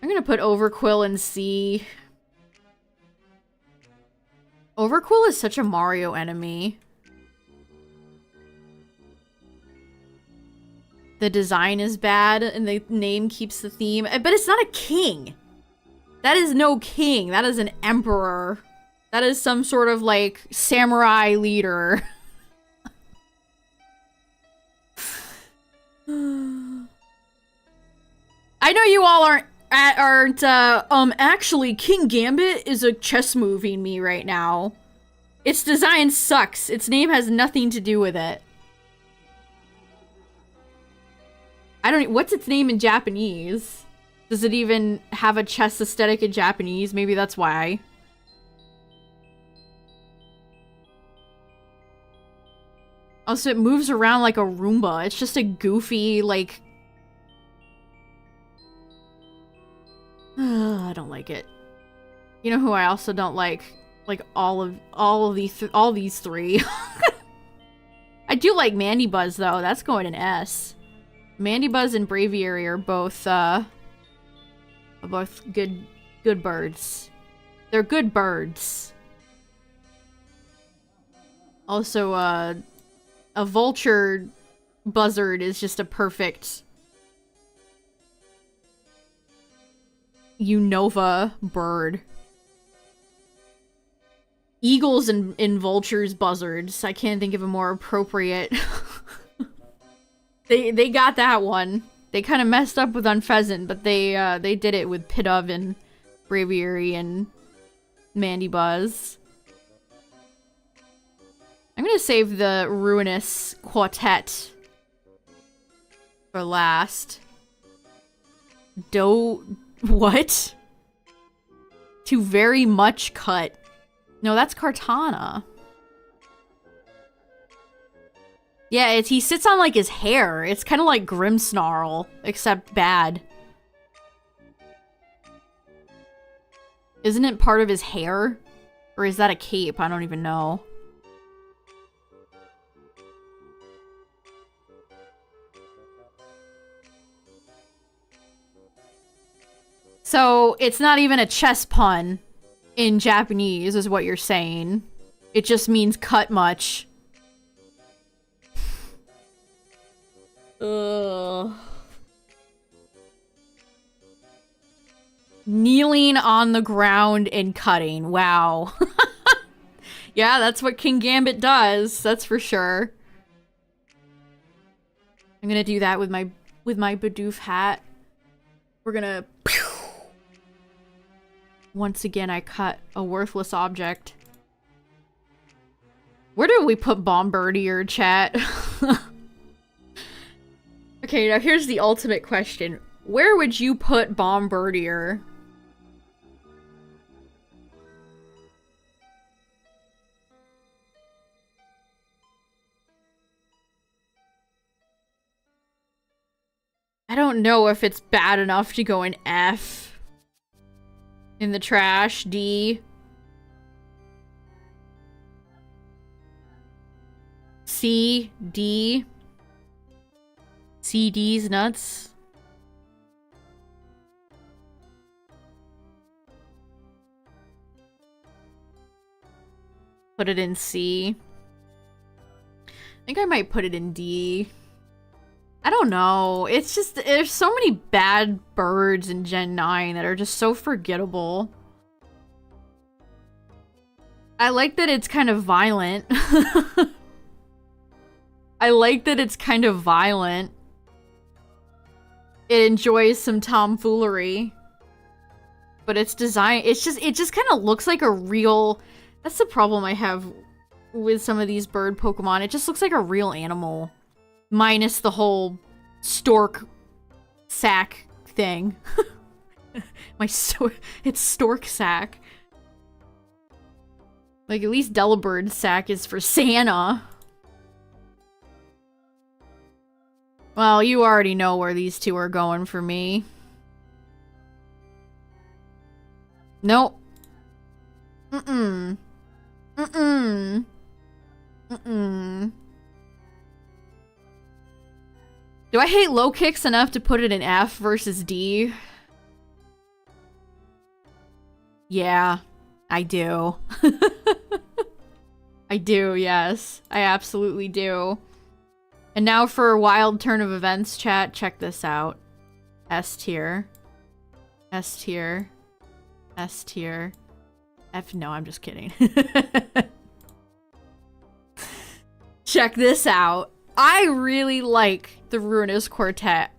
I'm gonna put Overquill in C. Overquill is such a Mario enemy. The design is bad, and the name keeps the theme. But it's not a king. That is no king. That is an emperor. That is some sort of, like, samurai leader. I know you all aren't actually, King Gambit is a chess moving me right now. Its design sucks. Its name has nothing to do with it. What's its name in Japanese? Does it even have a chess aesthetic in Japanese? Maybe that's why. Also, it moves around like a Roomba. It's just a goofy, like... I don't like it. You know who I also don't like? Like all these three. I do like Mandibuzz though. That's going in S. Mandibuzz and Braviary are both good birds. They're good birds. Also, a vulture buzzard is just a perfect Unova bird. Eagles and vultures buzzards. I can't think of a more appropriate. They got that one. They kind of messed up with Unpheasant, but they did it with Pidove and Braviary and Mandibuzz. I'm gonna save the Ruinous Quartet for last. What? To very much cut. No, that's Kartana. Yeah, he sits on, like, his hair. It's kind of like Grimmsnarl, except bad. Isn't it part of his hair? Or is that a cape? I don't even know. So, it's not even a chess pun in Japanese, is what you're saying. It just means cut much. Ugh. Kneeling on the ground and cutting. Wow. Yeah, that's what King Gambit does. That's for sure. I'm gonna do that with my Bidoof hat. We're gonna... Once again, I cut a worthless object. Where do we put Bombardier, chat? Okay, now here's the ultimate question. Where would you put Bombardier? I don't know if it's bad enough to go in F. In the trash, D. C, D. C, D's nuts. Put it in C. I think I might put it in D. I don't know. It's just, there's so many bad birds in Gen 9 that are just so forgettable. I like that it's kind of violent. I like that it's kind of violent. It enjoys some tomfoolery. But it's design, it just kind of looks like a real, that's the problem I have with some of these bird Pokemon. It just looks like a real animal. Minus the whole stork sack thing. It's stork sack. Like, at least Delabird's sack is for Santa. Well, you already know where these two are going for me. Nope. Mm-mm. Mm-mm. Mm-mm. Do I hate low kicks enough to put it in F versus D? Yeah, I do. I do, yes. I absolutely do. And now for a wild turn of events, chat, check this out. S tier. S tier. S tier. F, no, I'm just kidding. Check this out. I really like the Ruinous Quartet.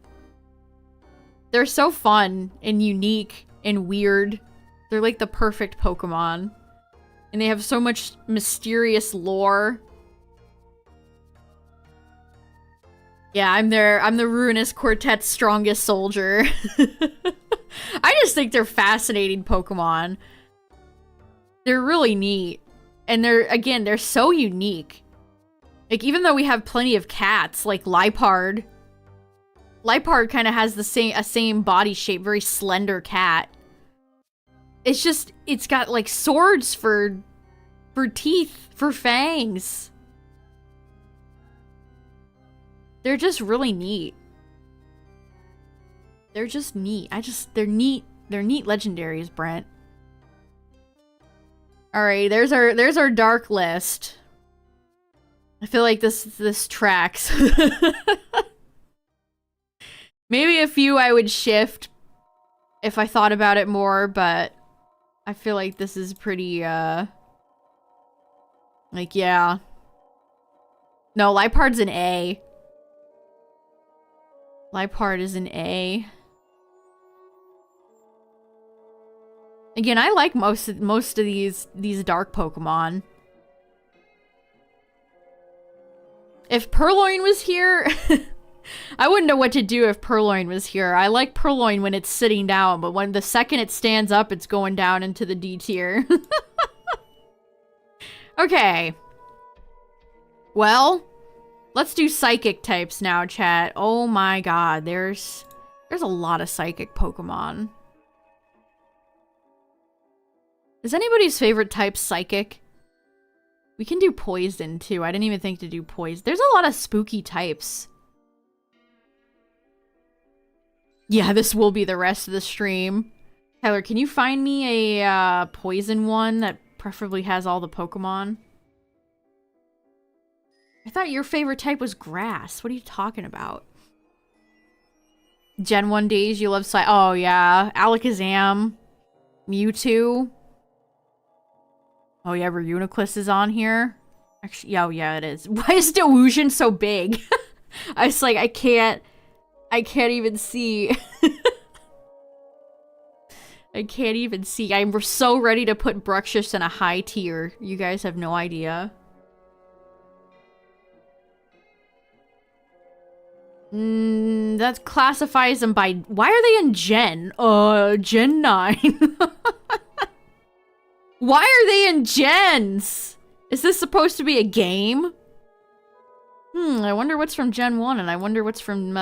They're so fun and unique and weird. They're like the perfect Pokemon. And they have so much mysterious lore. Yeah, I'm the Ruinous Quartet's strongest soldier. I just think they're fascinating Pokemon. They're really neat. And they're so unique. Like, even though we have plenty of cats, like Lipard. Lipard kind of has the same body shape, very slender cat. It's just, it's got like swords for teeth, for fangs. They're just really neat. They're just neat. They're neat. They're neat legendaries, Brent. Alright, there's our dark list. I feel like this tracks. Maybe a few I would shift if I thought about it more, but I feel like this is pretty, like, yeah. No, Lipard's an A. Lipard is an A. Again, I like most of these dark Pokemon. If Purloin was here, I wouldn't know what to do if Purloin was here. I like Purloin when it's sitting down, but when the second it stands up, it's going down into the D tier. Okay. Well, let's do psychic types now, chat. Oh my god, there's a lot of psychic Pokemon. Is anybody's favorite type psychic? We can do poison too. I didn't even think to do poison. There's a lot of spooky types. Yeah, this will be the rest of the stream. Tyler, can you find me a poison one that preferably has all the Pokemon? I thought your favorite type was grass. What are you talking about? Gen 1 days, you love oh yeah. Alakazam. Mewtwo. Oh yeah, Reuniclus is on here. Actually, oh yeah, it is. Why is Delusion so big? I was like, I can't even see. I can't even see. I'm so ready to put Bruxish in a high tier. You guys have no idea. That classifies them by... Why are they in Gen? Gen 9. Why are they in gens? Is this supposed to be a game? I wonder what's from Gen 1 and I wonder what's from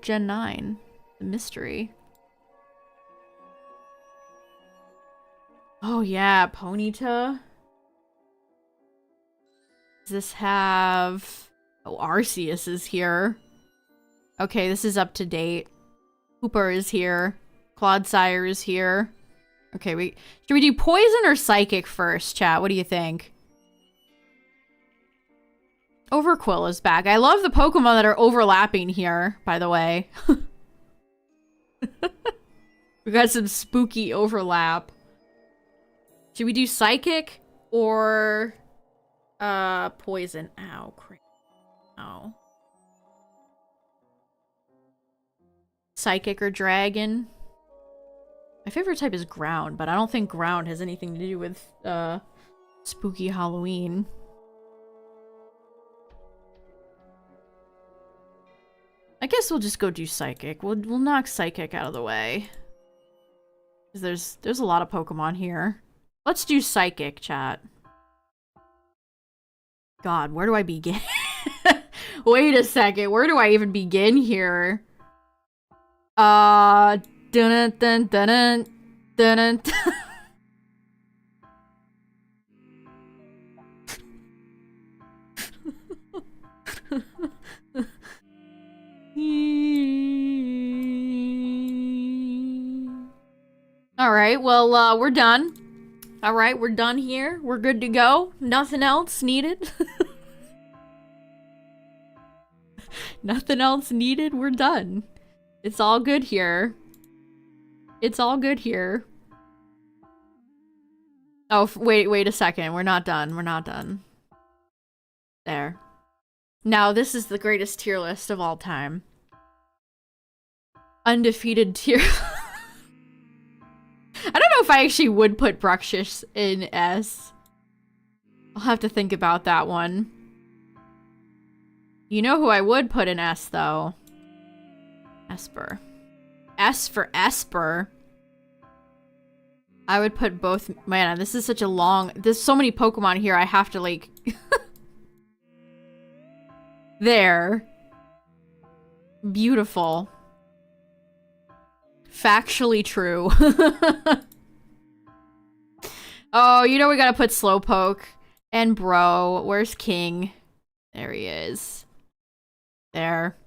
Gen 9. The mystery. Oh yeah, Ponyta. Does this have... Oh, Arceus is here. Okay, this is up to date. Hooper is here. Clodsire is here. Okay, should we do poison or psychic first, chat? What do you think? Overquill is back. I love the Pokemon that are overlapping here, by the way. We got some spooky overlap. Should we do psychic? Or poison. Ow, crap. Ow. Psychic or dragon. My favorite type is ground, but I don't think ground has anything to do with spooky Halloween. I guess we'll just go do psychic. We'll knock psychic out of the way. 'Cause there's a lot of Pokemon here. Let's do psychic, chat. God, where do I begin? Wait a second, where do I even begin here? Dun dun dun dun dun dun. Alright, well, we're done. Alright, we're done here. We're good to go. Nothing else needed. Nothing else needed. We're done. It's all good here. It's all good here. Oh, wait a second. We're not done. We're not done. There. Now, this is the greatest tier list of all time. Undefeated tier. I don't know if I actually would put Bruxish in S. I'll have to think about that one. You know who I would put in S, though? Esper. S for Esper. I would put both. Man, this is such a long... There's so many Pokemon here, I have to, like... There. Beautiful. Factually true. Oh, you know we gotta put Slowpoke. And Bro. Where's King? There he is. There.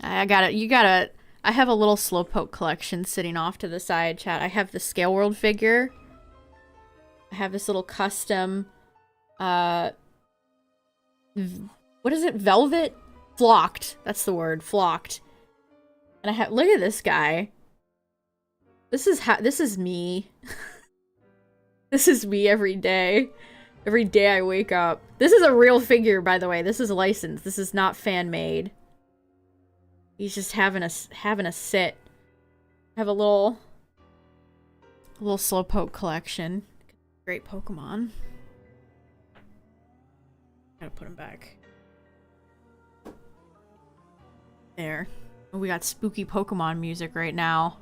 I got it. You gotta... I have a little Slowpoke collection sitting off to the side, chat. I have the Scale World figure. I have this little custom... what is it? Velvet? Flocked. That's the word. Flocked. And I have... Look at this guy. This is me. This is me every day. Every day I wake up. This is a real figure, by the way. This is licensed. This is not fan-made. He's just having a sit. Have a little Slowpoke collection. Great Pokemon. Gotta put him back. There. Oh, we got spooky Pokemon music right now.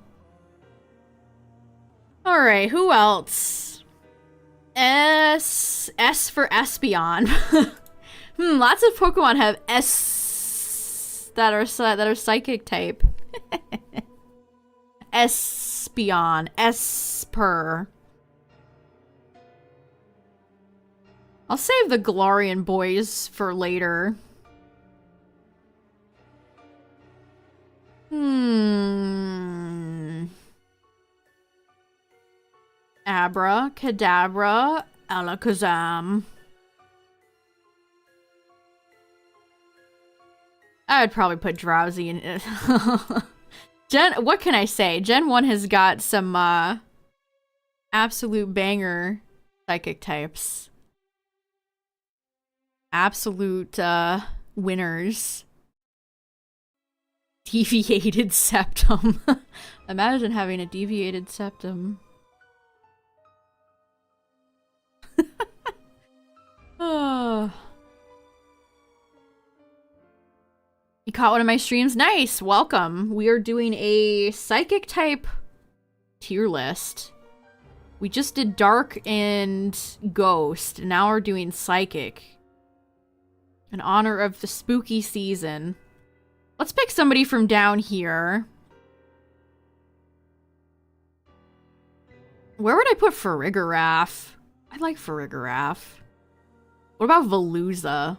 Alright, who else? S for Espeon. Lots of Pokemon have S that are psychic type. Espeon, Esper. I'll save the Galarian boys for later. Abra, Kadabra, Alakazam. I would probably put Drowsy in it. What can I say? Gen 1 has got some, absolute banger psychic types. Absolute, winners. Deviated septum. Imagine having a deviated septum. Oh. You caught one of my streams? Nice! Welcome! We are doing a psychic type tier list. We just did dark and ghost, and now we're doing psychic. In honor of the spooky season. Let's pick somebody from down here. Where would I put Farigiraf? I like Farigiraf. What about Veluza?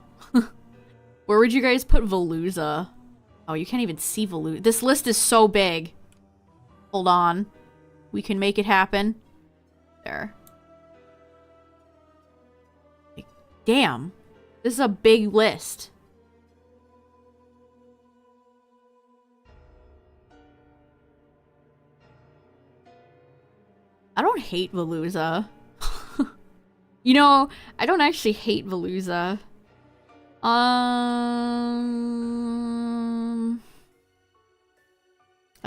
Where would you guys put Veluza? Oh, you can't even see Veluza. This list is so big. Hold on. We can make it happen. There. Like, damn. This is a big list. I don't hate Veluza. You know, I don't actually hate Veluza. I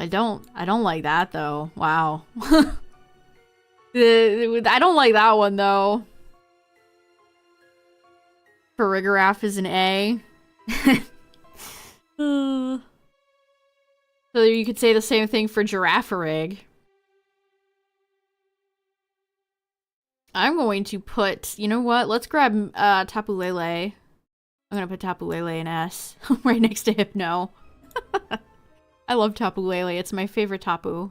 don't like that though. Wow. I don't like that one though. Farigiraf is an A. So you could say the same thing for Giraffarig. I'm going to put, you know what? Let's grab Tapu Lele. I'm gonna put Tapu Lele in S right next to Hypno. I love Tapu Lele. It's my favorite Tapu.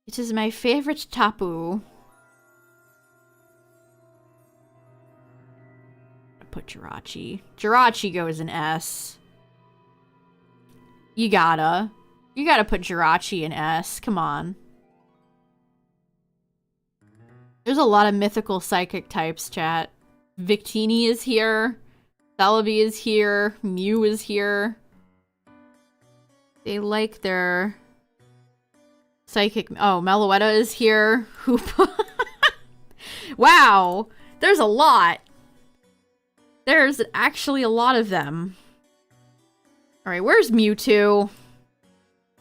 It is my favorite Tapu. I put Jirachi. Jirachi goes in S. You gotta put Jirachi in S. Come on. There's a lot of mythical psychic types, chat. Victini is here. Celebi is here. Mew is here. They like their psychic. Oh, Meloetta is here. Wow! There's a lot. There's actually a lot of them. Alright, where's Mewtwo?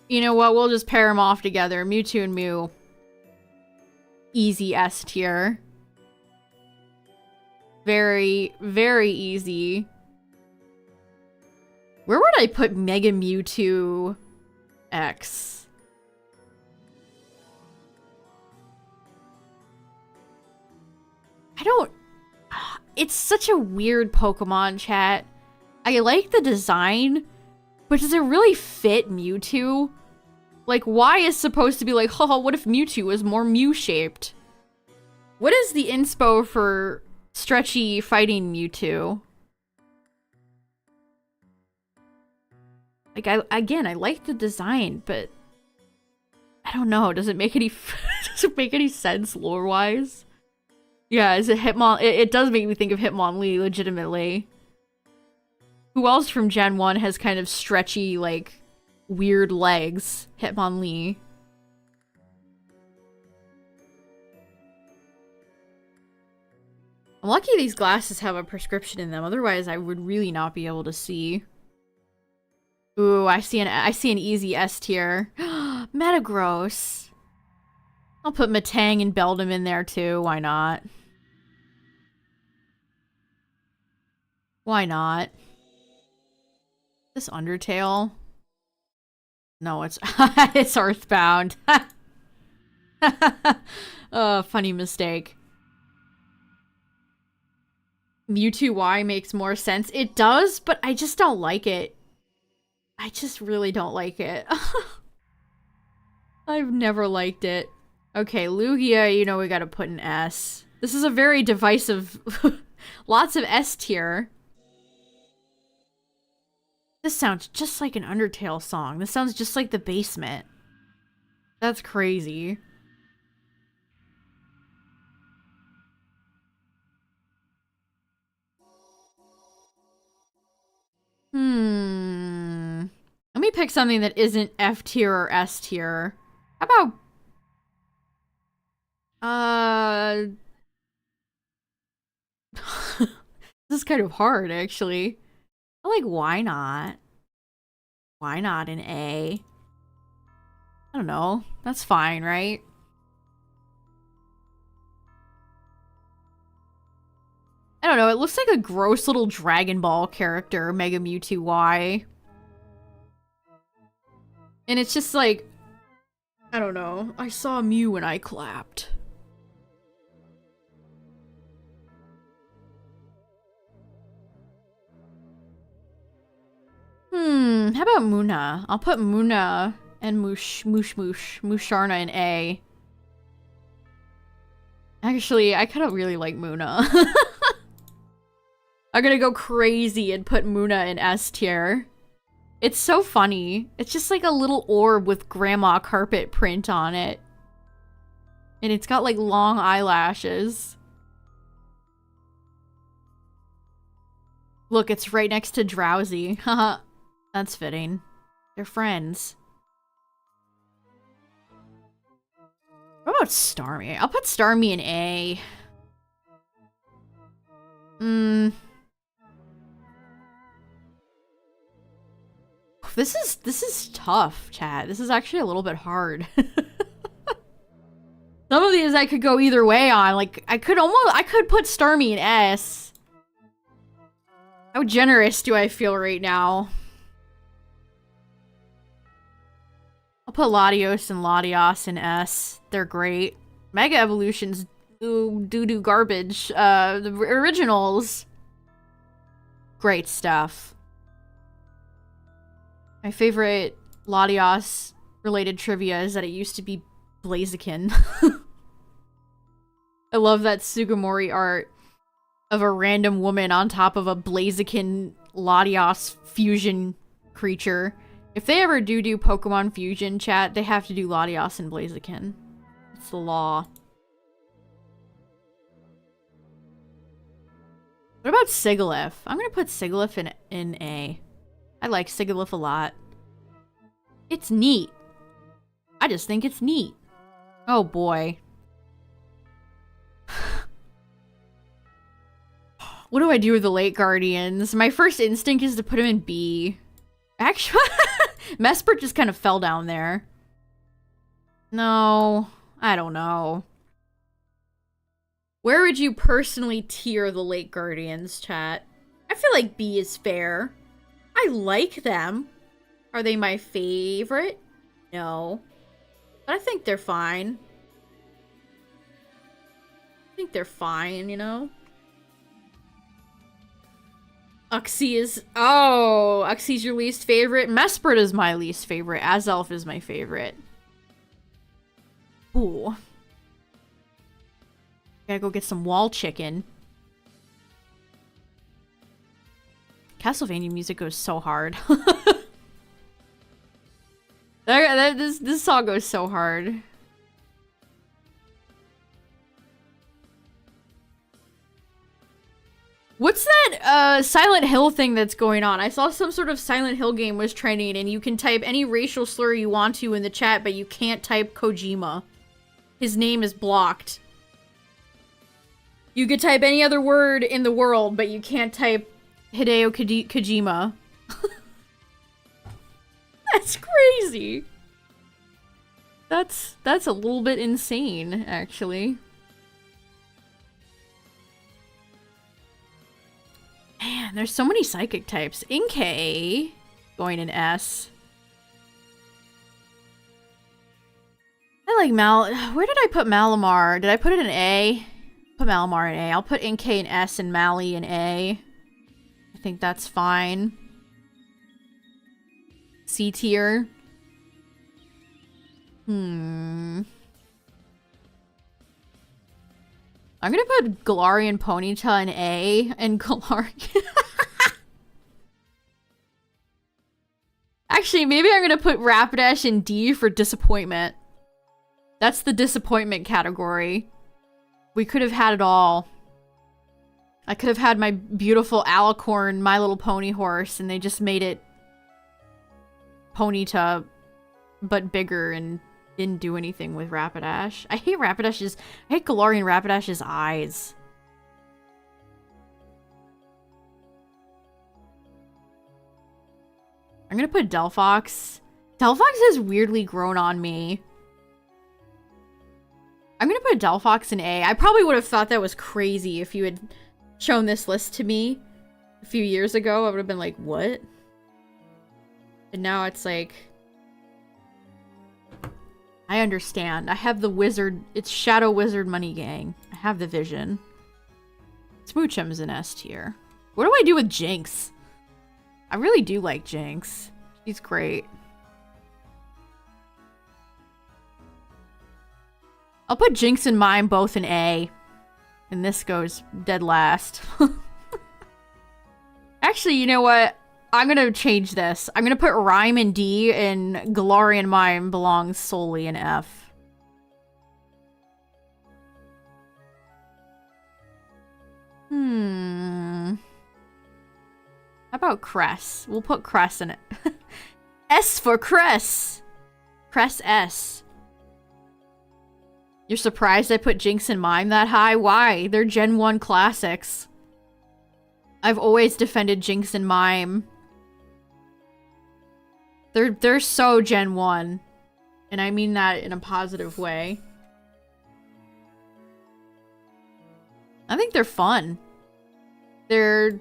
You know what? We'll just pair them off together. Mewtwo and Mew. Easy S tier. Very, very easy. Where would I put Mega Mewtwo X? I don't... It's such a weird Pokemon, chat. I like the design, but does it really fit Mewtwo? Like, why is supposed to be like, oh, what if Mewtwo was more Mew-shaped? What is the inspo for stretchy fighting Mewtwo? Like, I like the design, but I don't know. Does it make any does it make any sense lore-wise? Yeah, is it Hitmon? It does make me think of Hitmonlee, legitimately. Who else from Gen 1 has kind of stretchy, like, weird legs? Hitmonlee. I'm lucky these glasses have a prescription in them, otherwise I would really not be able to see. Ooh, I see an easy S tier. Metagross. I'll put Metang and Beldum in there too, why not? Why not? This Undertale? No, it's it's Earthbound. Oh, funny mistake. Mewtwo Y makes more sense. It does, but I just don't like it. I just really don't like it. I've never liked it. Okay, Lugia, you know we gotta put an S. This is a very divisive... Lots of S tier. This sounds just like an Undertale song. This sounds just like The Basement. That's crazy. Let me pick something that isn't F tier or S tier. How about... This is kind of hard, actually. I like why not? Why not an A? I don't know. That's fine, right? I don't know. It looks like a gross little Dragon Ball character, Mega Mewtwo Y. And it's just like... I don't know. I saw Mew and I clapped. How about Munna? I'll put Munna and Musharna in A. Actually, I kind of really like Munna. I'm gonna go crazy and put Munna in S tier. It's so funny. It's just like a little orb with grandma carpet print on it. And it's got like long eyelashes. Look, it's right next to Drowsy. Haha. That's fitting. They're friends. What What about Starmie? I'll put Starmie in A. This is tough, chat. This is actually a little bit hard. Some of these I could go either way on. Like, I could put Starmie in S. How generous do I feel right now? I'll put Latios and Latios in S. They're great. Mega Evolutions do garbage. The originals. Great stuff. My favorite Latios related trivia is that it used to be Blaziken. I love that Sugimori art of a random woman on top of a Blaziken Latios fusion creature. If they ever do Pokemon Fusion, chat, they have to do Latios and Blaziken. It's the law. What about Sigilyph? I'm gonna put Sigilyph in A. I like Sigilyph a lot. It's neat. I just think it's neat. Oh boy. What do I do with the late Guardians? My first instinct is to put him in B. Actually, Mesprit just kind of fell down there. No, I don't know. Where would you personally tier the late Guardians, chat? I feel like B is fair. I like them. Are they my favorite? No. But I think they're fine. I think they're fine, you know? Uxie is... Oh! Uxie's your least favorite? Mesprit is my least favorite. Azelf is my favorite. Ooh. Gotta go get some wall chicken. Castlevania music goes so hard. This song goes so hard. What's that Silent Hill thing that's going on? I saw some sort of Silent Hill game was trending and you can type any racial slur you want to in the chat, but you can't type Kojima. His name is blocked. You could type any other word in the world, but you can't type Hideo Kojima. That's crazy. That's a little bit insane, actually. Man, there's so many psychic types. Inkay going in S. I like Where did I put Malamar? Did I put it in A? Put Malamar in A. I'll put Inkay in S and Mally in A. I think that's fine. C tier. I'm gonna put Galarian Ponyta in A and Galarian... Actually, maybe I'm gonna put Rapidash in D for disappointment. That's the disappointment category. We could have had it all. I could have had my beautiful Alicorn My Little Pony horse and they just made it Ponyta but bigger and didn't do anything with Rapidash. I hate Rapidash's... I hate Galarian Rapidash's eyes. I'm gonna put Delphox. Delphox has weirdly grown on me. I'm gonna put Delphox in A. I probably would have thought that was crazy if you had shown this list to me a few years ago. I would have been like, what? And now it's like... I understand. I have the wizard. It's Shadow Wizard Money Gang. I have the vision. Smoochum's an S tier. What do I do with Jinx? I really do like Jinx. She's great. I'll put Jinx and Mime both in A. And this goes dead last. Actually, you know what? I'm gonna change this. I'm gonna put Rhyme in D and Galarian Mime belongs solely in F. How about Cress? We'll put Cress in it. S for Cress! Cress S. You're surprised I put Jinx and Mime that high? Why? They're Gen 1 classics. I've always defended Jinx and Mime. They're so Gen 1. And I mean that in a positive way. I think they're fun. They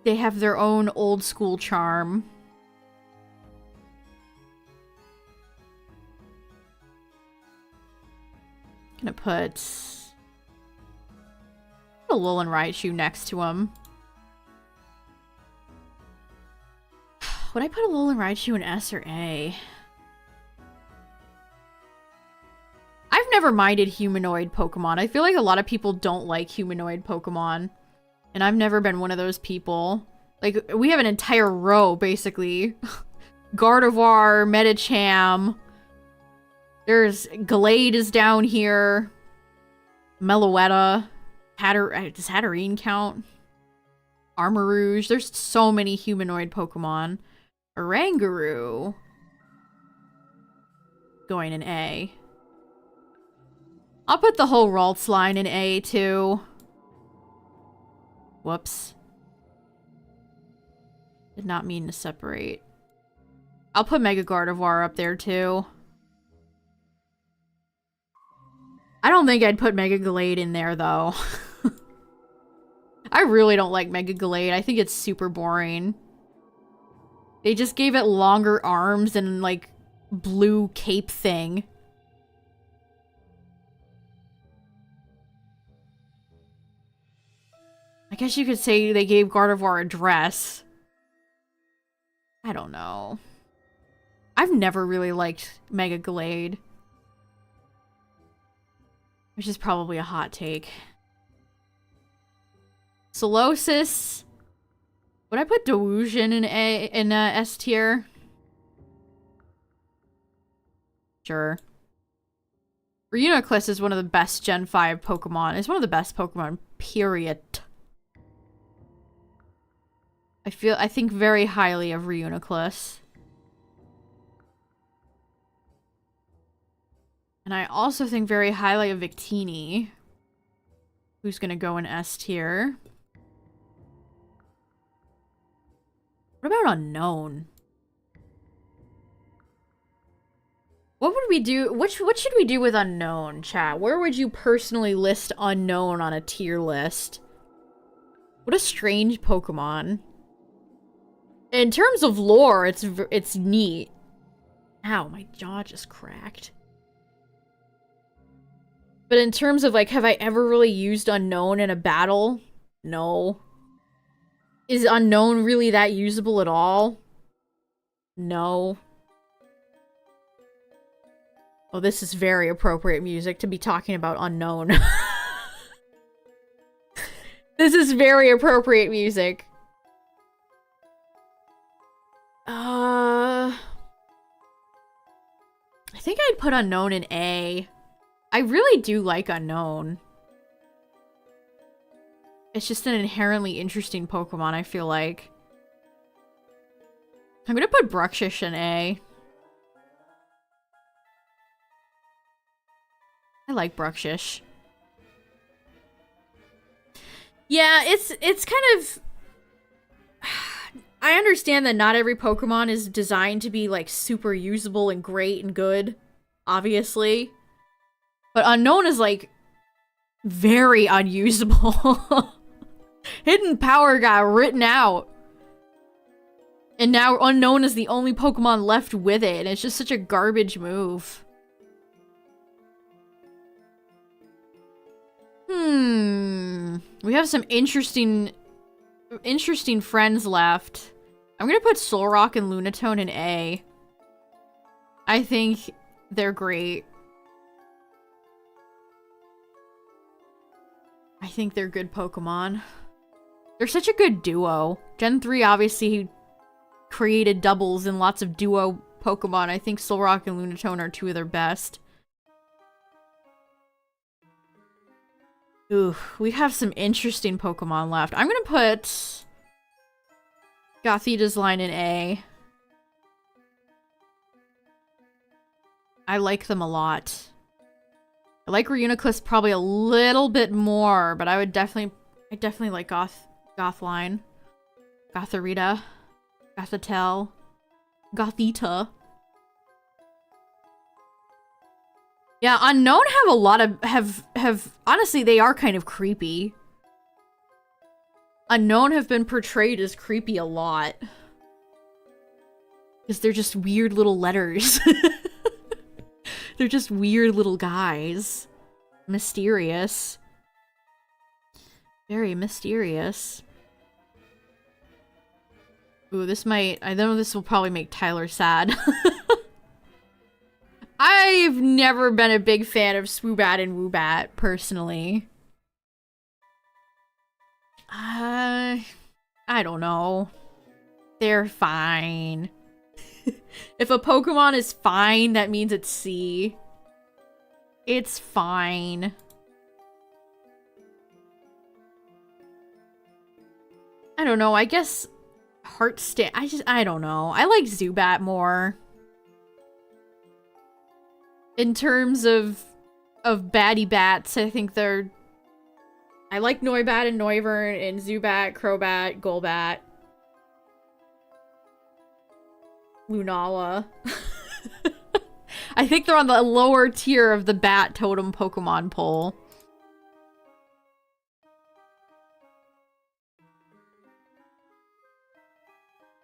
have their own old school charm. Gonna put a Alolan Raichu next to him. Would I put a Alolan Raichu in S or A? I've never minded humanoid Pokemon. I feel like a lot of people don't like humanoid Pokemon. And I've never been one of those people. Like, we have an entire row, basically. Gardevoir, Medicham. There's Glade is down here. Meloetta. Does Hatterene count? Armarouge. There's so many humanoid Pokemon. Oranguru. Going in A. I'll put the whole Ralts line in A, too. Whoops. Did not mean to separate. I'll put Mega Gardevoir up there, too. I don't think I'd put Mega Glade in there, though. I really don't like Mega Glade. I think it's super boring. They just gave it longer arms and, like, blue cape thing. I guess you could say they gave Gardevoir a dress. I don't know. I've never really liked Mega Glade. Which is probably a hot take. Solosis. Would I put Delusion in S tier? Sure. Reuniclus is one of the best Gen 5 Pokemon. It's one of the best Pokemon, period. I think very highly of Reuniclus. And I also think very highly of Victini. Who's gonna go in S tier? What about Unknown? What would we do? What should we do with Unknown, chat? Where would you personally list Unknown on a tier list? What a strange Pokemon. In terms of lore, it's neat. Ow, my jaw just cracked. But in terms of, like, have I ever really used Unknown in a battle? No. Is Unknown really that usable at all? No. Oh, this is very appropriate music to be talking about Unknown. This is very appropriate music. I think I'd put Unknown in A. I really do like Unknown. It's just an inherently interesting Pokemon, I feel like. I'm gonna put Bruxish in A. I like Bruxish. Yeah, it's kind of... I understand that not every Pokemon is designed to be, like, super usable and great and good, obviously. But Unknown is, like, very unusable. Hidden Power got written out. And now Unknown is the only Pokemon left with it, and it's just such a garbage move. We have some interesting friends left. I'm gonna put Solrock and Lunatone in A. I think they're great. I think they're good Pokemon. They're such a good duo. Gen 3 obviously created doubles and lots of duo Pokemon. I think Solrock and Lunatone are two of their best. Ooh, we have some interesting Pokemon left. I'm gonna put Gothita's line in A. I like them a lot. I like Reuniclus probably a little bit more, but I definitely like Gothline. Gotharita. Gothatel. Gothita. Yeah, Unknown have a lot of, have, honestly, they are kind of creepy. Unknown have been portrayed as creepy a lot. Because they're just weird little letters. They're just weird little guys. Mysterious. Very mysterious. Ooh, this might... I know this will probably make Tyler sad. I've never been a big fan of Swoobat and Woobat, personally. I don't know. They're fine. If a Pokemon is fine, that means it's C. It's fine. I don't know, I guess Heartstone, I don't know. I like Zubat more. In terms of baddie bats, I think they're... I like Noibat and Noivern and Zubat, Crobat, Golbat. Lunala. I think they're on the lower tier of the bat totem Pokemon poll.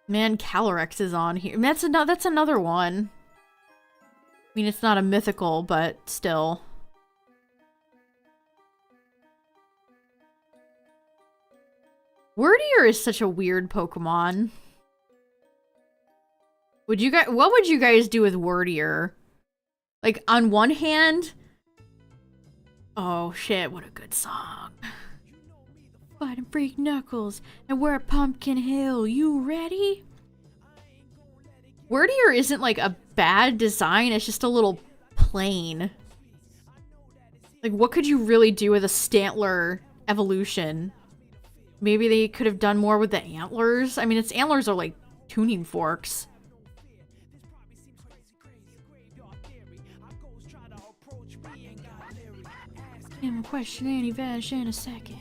Man, Calyrex is on here. That's another one. I mean, it's not a mythical, but still. Wordier is such a weird Pokemon. What would you guys do with Wordier? Like, on one hand... Oh, shit, what a good song. Fighting Freak Knuckles, and we're at Pumpkin Hill. You ready? Wordier isn't, like, a bad design. It's just a little plain. Like, what could you really do with a Stantler evolution? Maybe they could have done more with the antlers? I mean, its antlers are, like, tuning forks. I'm questioning any vanish in a second.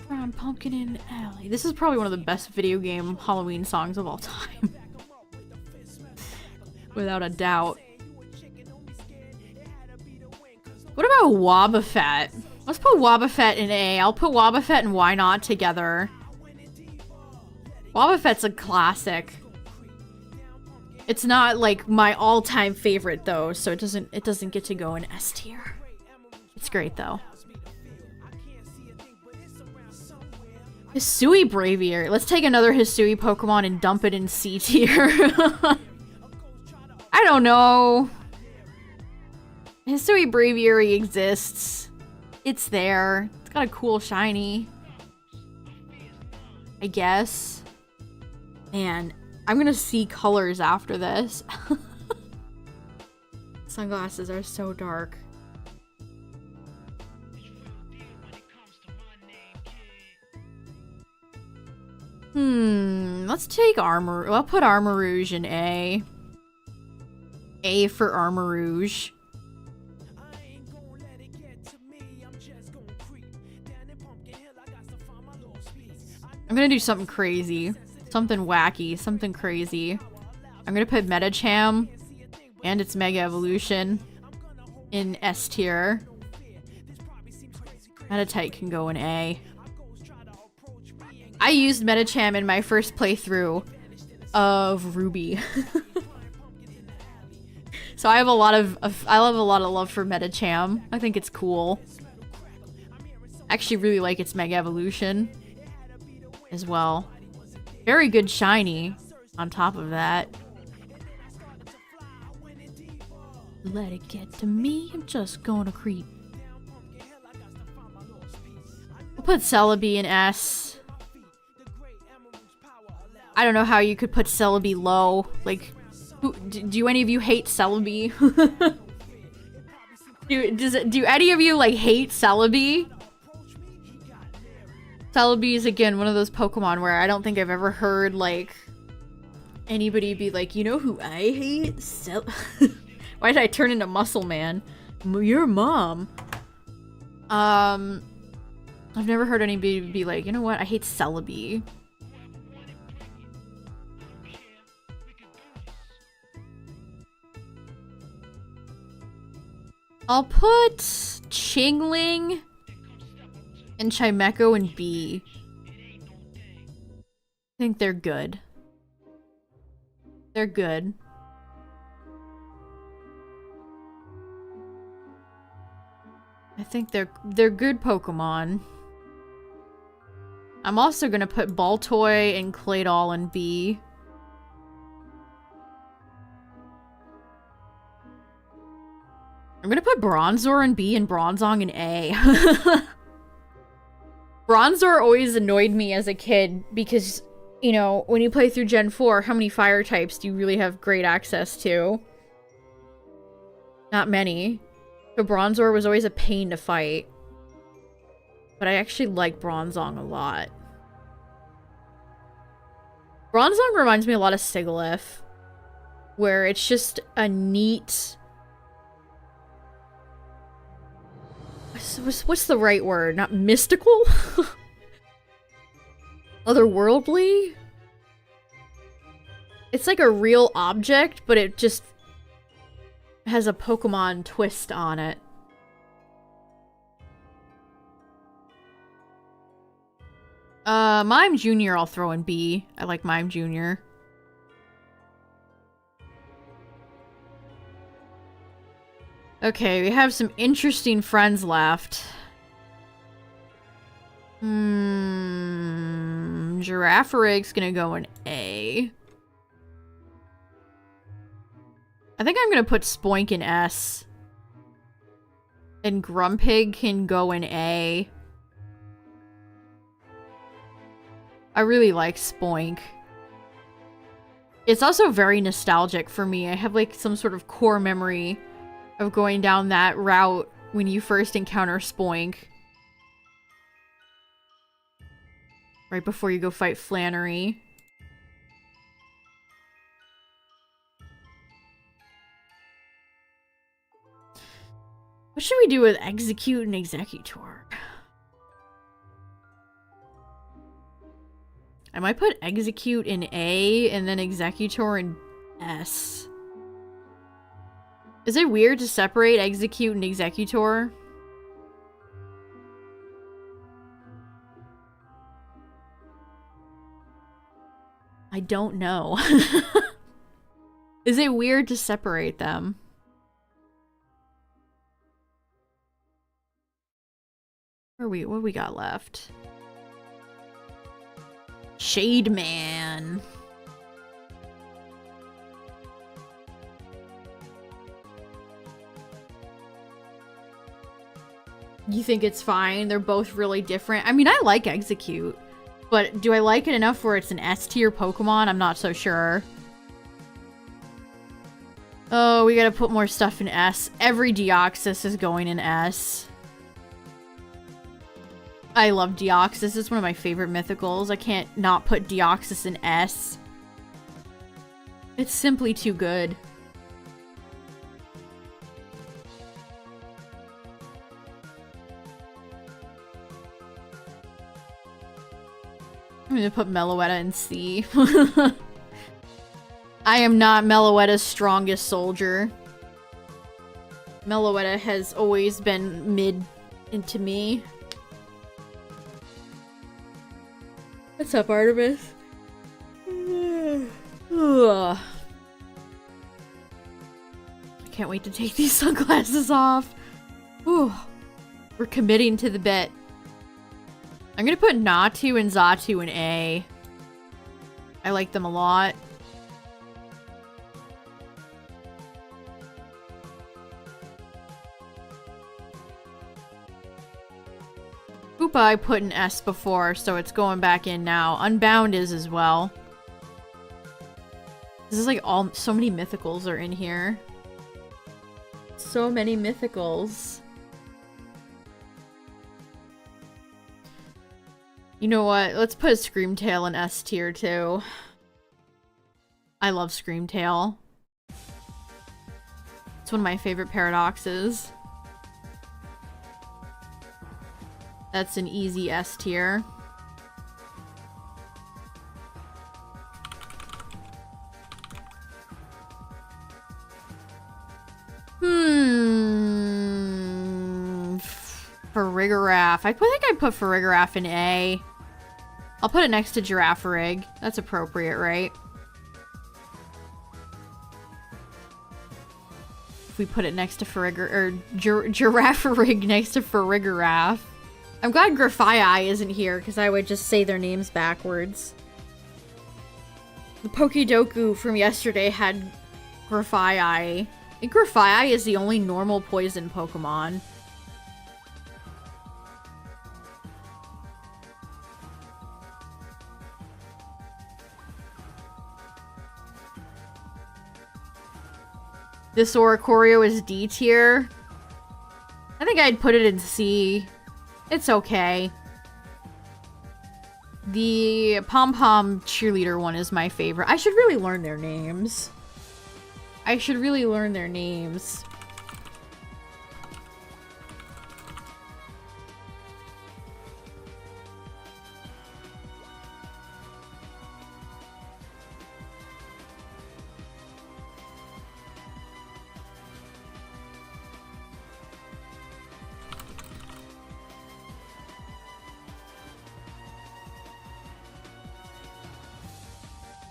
Brown pumpkin in the alley. This is probably one of the best video game Halloween songs of all time. Without a doubt. What about Wobbuffet? Let's put Wobbuffet in A. I'll put Wobbuffet and Why Not together. Wobbuffet's a classic. It's not like my all-time favorite though, so it doesn't get to go in S tier. It's great though. Hisui Braviary. Let's take another Hisui Pokemon and dump it in C tier. I don't know. Hisui Braviary exists. It's there. It's got a cool shiny. I guess. Man, I'm gonna see colors after this. Sunglasses are so dark. Let's take Armor. I'll put Armarouge in A. A for Armarouge. I'm gonna do something crazy. Something wacky. Something crazy. I'm gonna put Metacham and its Mega Evolution in S tier. Metatite can go in A. I used Metacham in my first playthrough of Ruby. So I have a lot of love for Metacham. I think it's cool. I actually really like its Mega Evolution as well. Very good shiny on top of that. Let it get to me, I'm just gonna creep. We'll put Celebi in S. I don't know how you could put Celebi low. Like, do any of you hate Celebi? do any of you, like, hate Celebi? Celebi is, again, one of those Pokemon where I don't think I've ever heard, like, anybody be like, you know who I hate? Why did I turn into Muscle Man? Your mom. I've never heard anybody be like, you know what? I hate Celebi. I'll put Chingling and Chimecho in B. I think they're good. They're good. I think they're good Pokemon. I'm also gonna put Baltoy and Claydol in B. I'm gonna put Bronzor in B and Bronzong in A. Bronzor always annoyed me as a kid because, you know, when you play through Gen 4, how many fire types do you really have great access to? Not many. So Bronzor was always a pain to fight. But I actually like Bronzong a lot. Bronzong reminds me a lot of Sigilyph, where it's just a neat... What's the right word? Not mystical? Otherworldly? It's like a real object, but it just has a Pokemon twist on it. Mime Jr. I'll throw in B. I like Mime Jr. Okay, we have some interesting friends left. Giraffurig's gonna go in A. I think I'm gonna put Spoink in S. And Grumpig can go in A. I really like Spoink. It's also very nostalgic for me. I have like some sort of core memory of going down that route when you first encounter Spoink. Right before you go fight Flannery. What should we do with Execute and Executor? I might put Execute in A and then Executor in S. Is it weird to separate Execute and Executor? I don't know. Is it weird to separate them? What we got left? Shade Man. You think it's fine? They're both really different. I mean, I like Execute, but do I like it enough where it's an S tier Pokemon? I'm not so sure. Oh, we gotta put more stuff in S. Every Deoxys is going in S. I love Deoxys. It's one of my favorite mythicals. I can't not put Deoxys in S. It's simply too good. I'm gonna put Meloetta in C. I am not Meloetta's strongest soldier. Meloetta has always been mid into me. What's up, Artemis? Ugh. I can't wait to take these sunglasses off. Whew. We're committing to the bit. I'm gonna put Natu and Xatu in A. I like them a lot. Koopa I put in S before, so it's going back in now. Unbound is as well. This is like so many mythicals are in here. So many mythicals. You know what? Let's put Screamtail in S tier too. I love Screamtail. It's one of my favorite paradoxes. That's an easy S tier. Farigiraf. I think I'd put Farigiraf in A. I'll put it next to Giraffarig. That's appropriate, right? If we put it next to Giraffarig next to Farigiraf. I'm glad Grafii isn't here, because I would just say their names backwards. The Pokedoku from yesterday had Grafii. I think Grafii is the only normal poison Pokemon. This Oricorio is D tier. I think I'd put it in C. It's okay. The Pom-Pom cheerleader one is my favorite. I should really learn their names.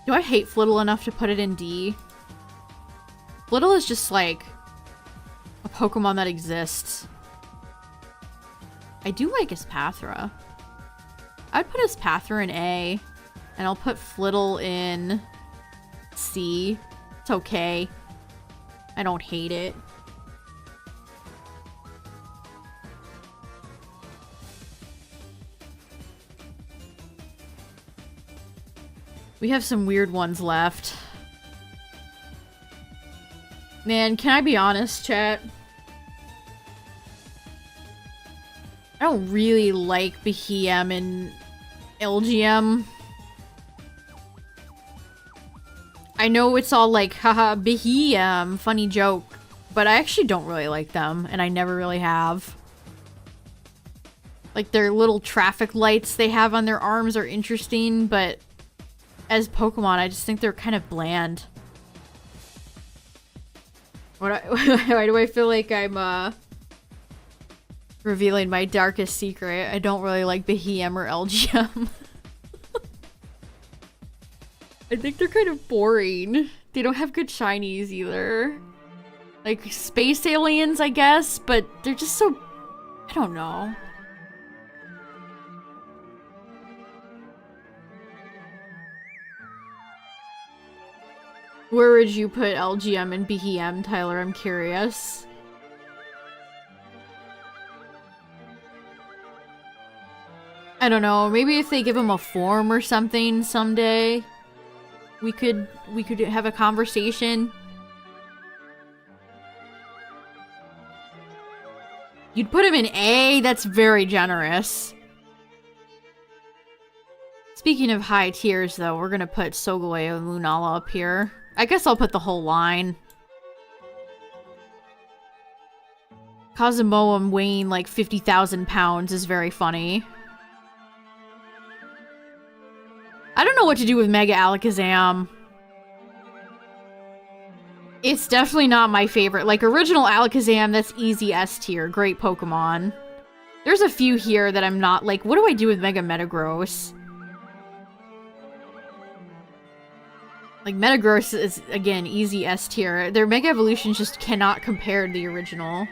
Do I hate Flittle enough to put it in D? Flittle is just like a Pokemon that exists. I do like Espathra. I'd put Espathra in A, and I'll put Flittle in C. It's okay. I don't hate it. We have some weird ones left. Man, can I be honest, chat? I don't really like Behem and LGM. I know it's all like, haha, Behem, funny joke. But I actually don't really like them, and I never really have. Like, their little traffic lights they have on their arms are interesting, but as Pokemon, I just think they're kind of bland. Why do I feel like I'm, revealing my darkest secret? I don't really like Behem or LGM. I think they're kind of boring. They don't have good shinies either. Like, space aliens, I guess, but they're just so... I don't know. Where would you put LGM and Behem, Tyler? I'm curious. I don't know. Maybe if they give them a form or something someday, we could have a conversation. You'd put him in A? That's very generous. Speaking of high tiers, though, we're gonna put Solgaleo and Lunala up here. I guess I'll put the whole line. Cosmoem weighing like 50,000 pounds is very funny. I don't know what to do with Mega Alakazam. It's definitely not my favorite. Like, original Alakazam, that's easy S tier. Great Pokemon. There's a few here that I'm not like, what do I do with Mega Metagross? Like, Metagross is, again, easy S tier. Their Mega Evolutions just cannot compare to the original.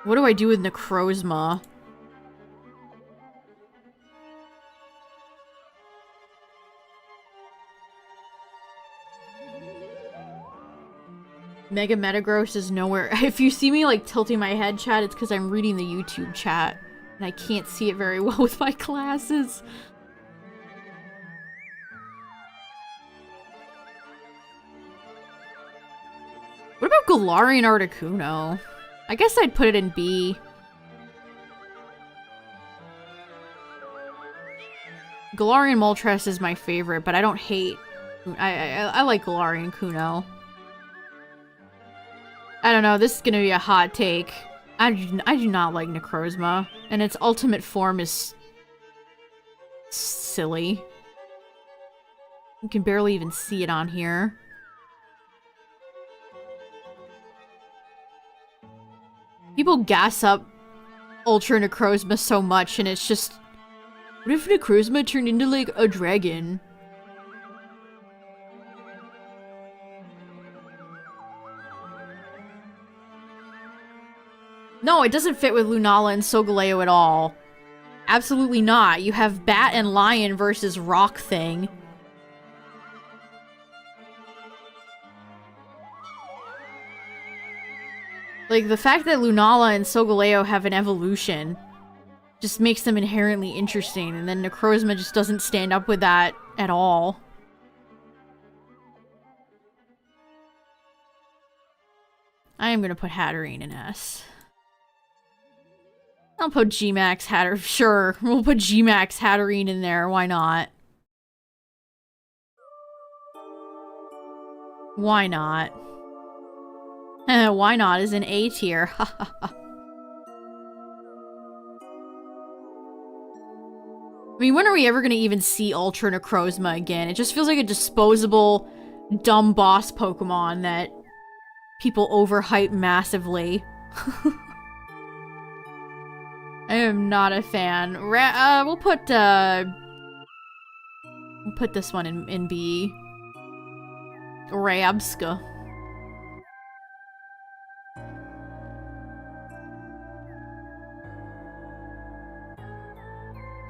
What do I do with Necrozma? Mega Metagross is nowhere. If you see me, like, tilting my head, chat, it's because I'm reading the YouTube chat. And I can't see it very well with my glasses. What about Galarian Articuno? I guess I'd put it in B. Galarian Moltres is my favorite, but I don't hate... I like Galarian Kuno. I don't know, this is gonna be a hot take. I do not like Necrozma, and its ultimate form is silly. You can barely even see it on here. People gas up Ultra Necrozma so much, and it's just... What if Necrozma turned into, like, a dragon? No, it doesn't fit with Lunala and Solgaleo at all. Absolutely not. You have Bat and Lion versus Rock Thing. Like, the fact that Lunala and Solgaleo have an evolution just makes them inherently interesting, and then Necrozma just doesn't stand up with that at all. I am gonna put Hatterene in S. I'll put G-Max Hatter- sure, we'll put G-Max Hatterene in there, why not? Why not? Why not is an A tier, I mean, when are we ever gonna even see Ultra Necrozma again? It just feels like a disposable, dumb boss Pokemon that people overhype massively. I am not a fan. We'll put this one in B. Rabska.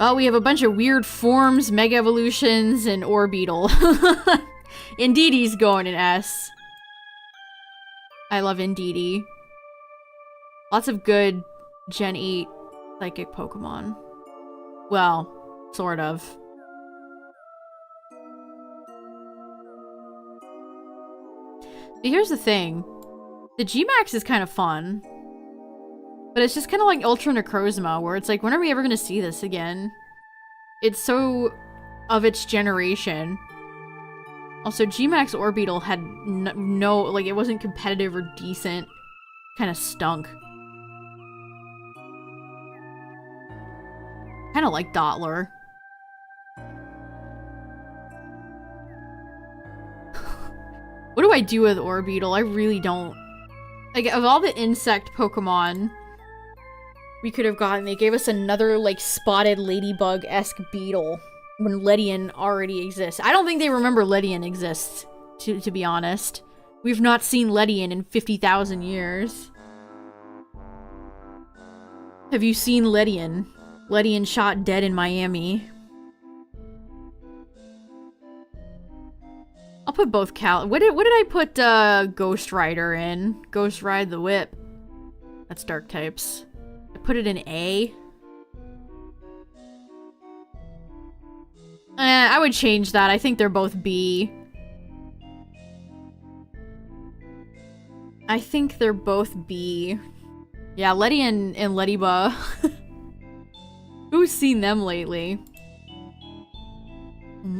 Oh, we have a bunch of weird forms, Mega Evolutions, and Orbeetle. Indeedee going in S. I love Indeedee. Lots of good Gen 8 psychic Pokemon. Well, sort of. But here's the thing. The G-Max is kind of fun. But it's just kind of like Ultra Necrozma, where it's like, when are we ever going to see this again? It's so of its generation. Also, G-Max Orbeetle had no, like, it wasn't competitive or decent. Kind of stunk. Kind of like Dottler. What do I do with Orbeetle? I really don't... Like, of all the insect Pokemon we could have gotten, they gave us another, like, spotted ladybug-esque beetle when Ledian already exists. I don't think they remember Ledian exists, to be honest. We've not seen Ledian in 50,000 years. Have you seen Ledian? Ledian shot dead in Miami. I'll put both what did I put Ghost Rider in? Ghost Ride the Whip. That's dark types. I put it in A. I would change that. I think they're both B. I think they're both B. Yeah, Letty and Lettyba. Who's seen them lately?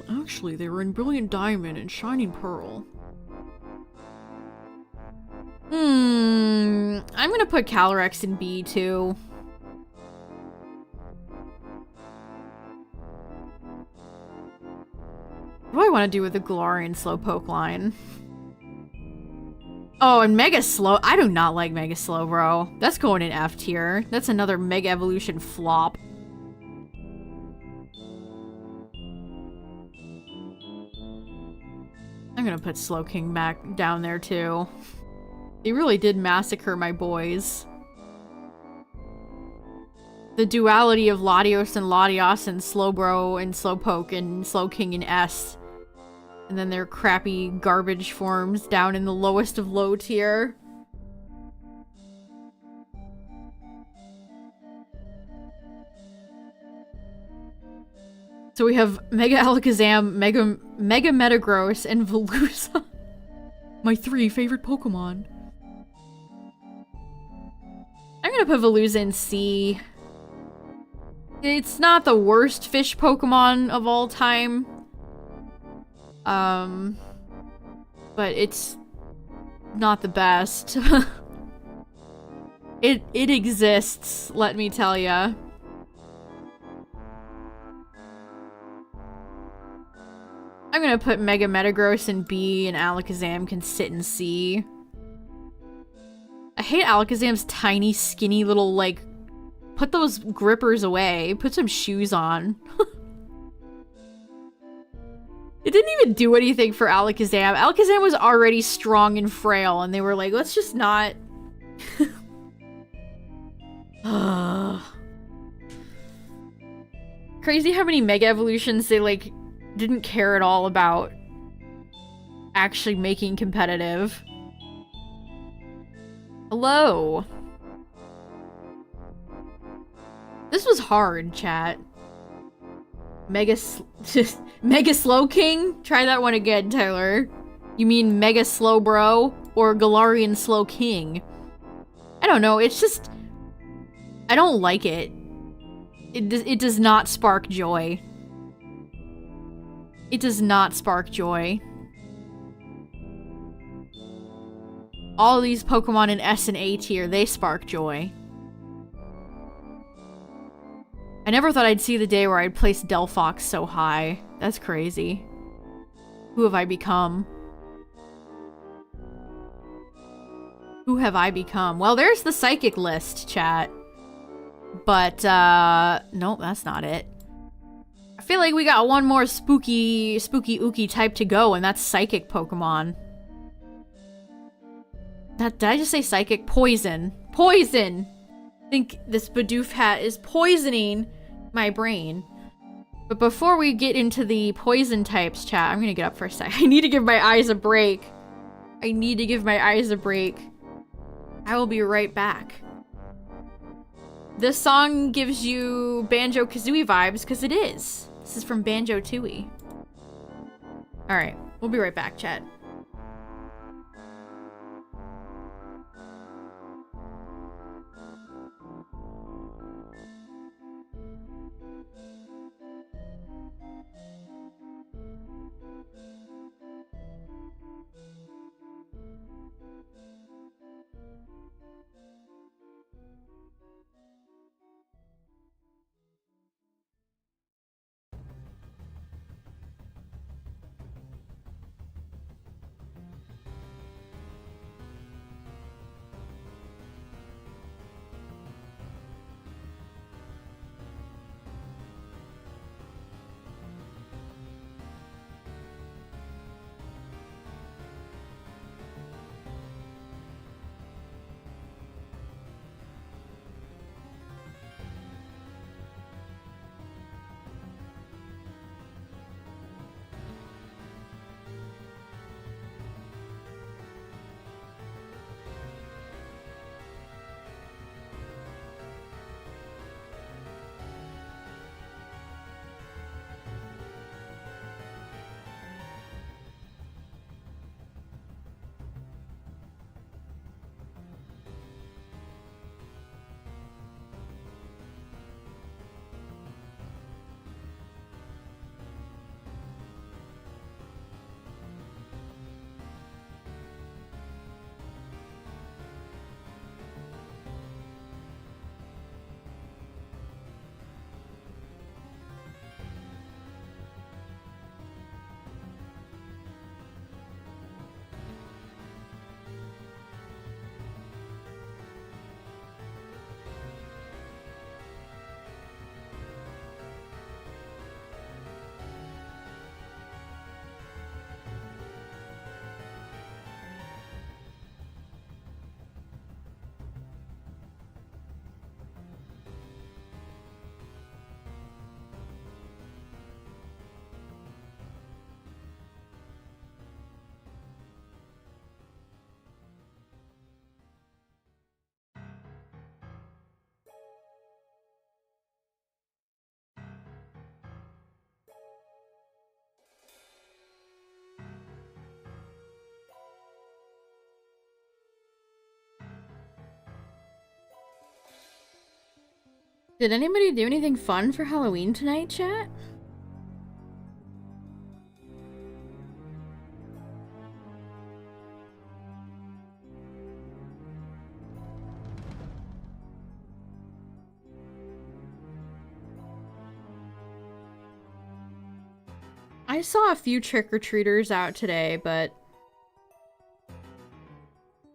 Actually, they were in Brilliant Diamond and Shining Pearl. I'm gonna put Calyrex in B, too. What do I want to do with the Galarian Slowpoke line? Oh, and Mega Slow. I do not like Mega Slow, bro. That's going in F tier. That's another Mega Evolution flop. I'm gonna put Slowking back down there, too. They really did massacre my boys. The duality of Latios and Latios and Slowbro and Slowpoke and Slowking and S. And then their crappy garbage forms down in the lowest of low tier. So we have Mega Alakazam, Mega Metagross, and Veluza. My 3 favorite Pokemon. I'm gonna put Veluza in C. It's not the worst fish Pokemon of all time. But it's not the best. It exists, let me tell ya. I'm gonna put Mega Metagross in B and Alakazam can sit in C. I hate Alakazam's tiny, skinny little, like... Put those grippers away. Put some shoes on. It didn't even do anything for Alakazam. Alakazam was already strong and frail, and they were like, let's just not... Crazy how many Mega Evolutions they, like, didn't care at all about actually making competitive. Hello. This was hard, chat. Mega Slow King? Try that one again, Tyler. You mean Mega Slow Bro? Or Galarian Slow King? I don't know, it's just... I don't like it. It does not spark joy. It does not spark joy. All these Pokemon in S and A tier, they spark joy. I never thought I'd see the day where I'd place Delphox so high. That's crazy. Who have I become? Who have I become? Well, there's the psychic list, chat. But, nope, that's not it. I feel like we got one more SpooOoooOoooky type to go, and that's psychic Pokemon. Did I just say psychic? Poison. Poison! I think this Bidoof hat is poisoning my brain. But before we get into the poison types, chat, I'm gonna get up for a sec. I need to give my eyes a break. I need to give my eyes a break. I will be right back. This song gives you Banjo-Kazooie vibes, because it is. This is from Banjo-Tooie. Alright, we'll be right back, chat. Did anybody do anything fun for Halloween tonight, chat? I saw a few trick-or-treaters out today, but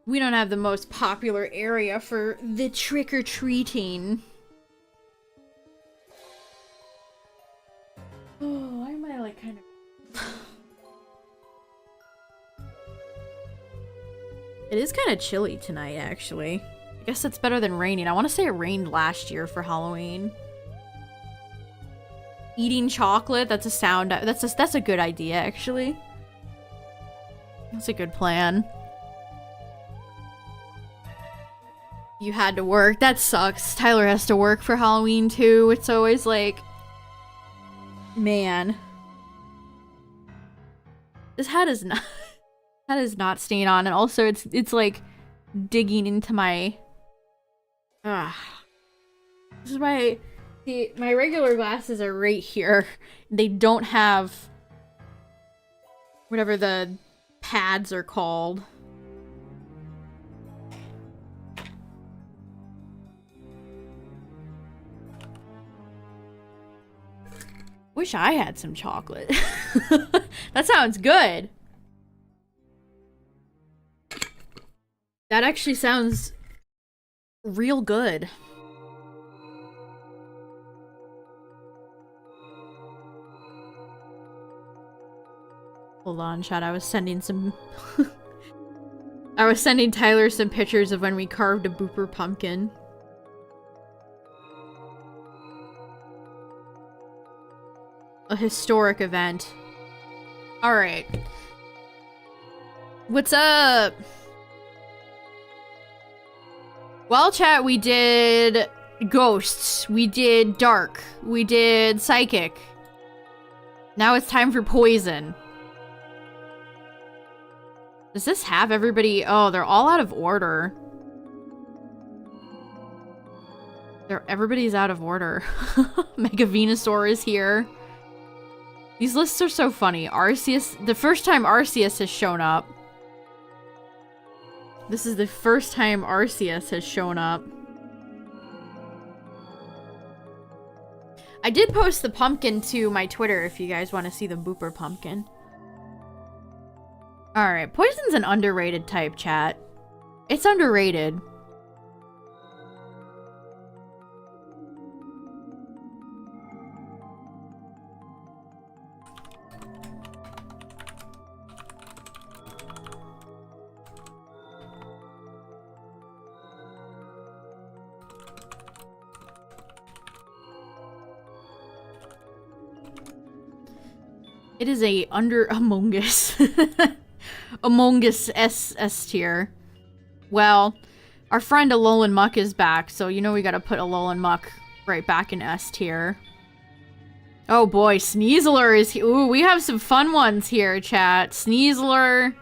we don't have the most popular area for the trick-or-treating. Oh, why am I like kind of... It is kind of chilly tonight, actually. I guess it's better than raining. I want to say it rained last year for Halloween. Eating chocolate, that's a sound. That's a good idea, actually. That's a good plan. You had to work. That sucks. Tyler has to work for Halloween too. It's always like, man, this hat is not staying on, and also it's like digging into my. This is why. See, my regular glasses are right here. They don't have whatever the pads are called. Wish I had some chocolate. That sounds good. That actually sounds real good. Hold on, chat. I was sending some... I was sending Tyler some pictures of when we carved a booper pumpkin. A historic event. Alright. What's up? Well, chat, we did ghosts. We did dark. We did psychic. Now it's time for poison. Does this have everybody? Oh, they're all out of order. Everybody's out of order. Mega Venusaur is here. These lists are so funny. Arceus, the first time Arceus has shown up. This is the first time Arceus has shown up. I did post the pumpkin to my Twitter if you guys want to see the booper pumpkin. Alright, poison's an underrated type, chat. It's underrated. It is a Among Us. Among Us S tier. Well, our friend Alolan Muck is back, so you know we gotta put Alolan Muck right back in S tier. Oh boy, Sneasler is here. Ooh, we have some fun ones here, chat. Sneasler.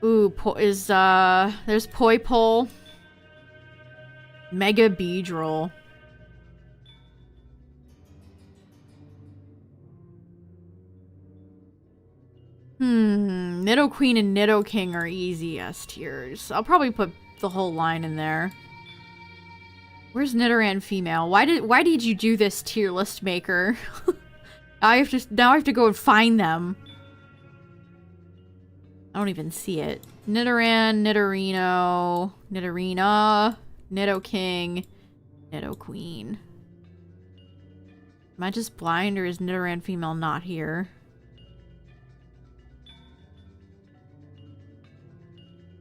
Ooh, there's Poipole. Mega Beedrill. Nidoqueen and Nidoking are easy S tiers. I'll probably put the whole line in there. Where's Nidoran female? Why did you do this tier list maker? now I have to go and find them. I don't even see it. Nidoran, Nidorino, Nidorina, Nidoking, Nidoqueen. Am I just blind, or is Nidoran female not here?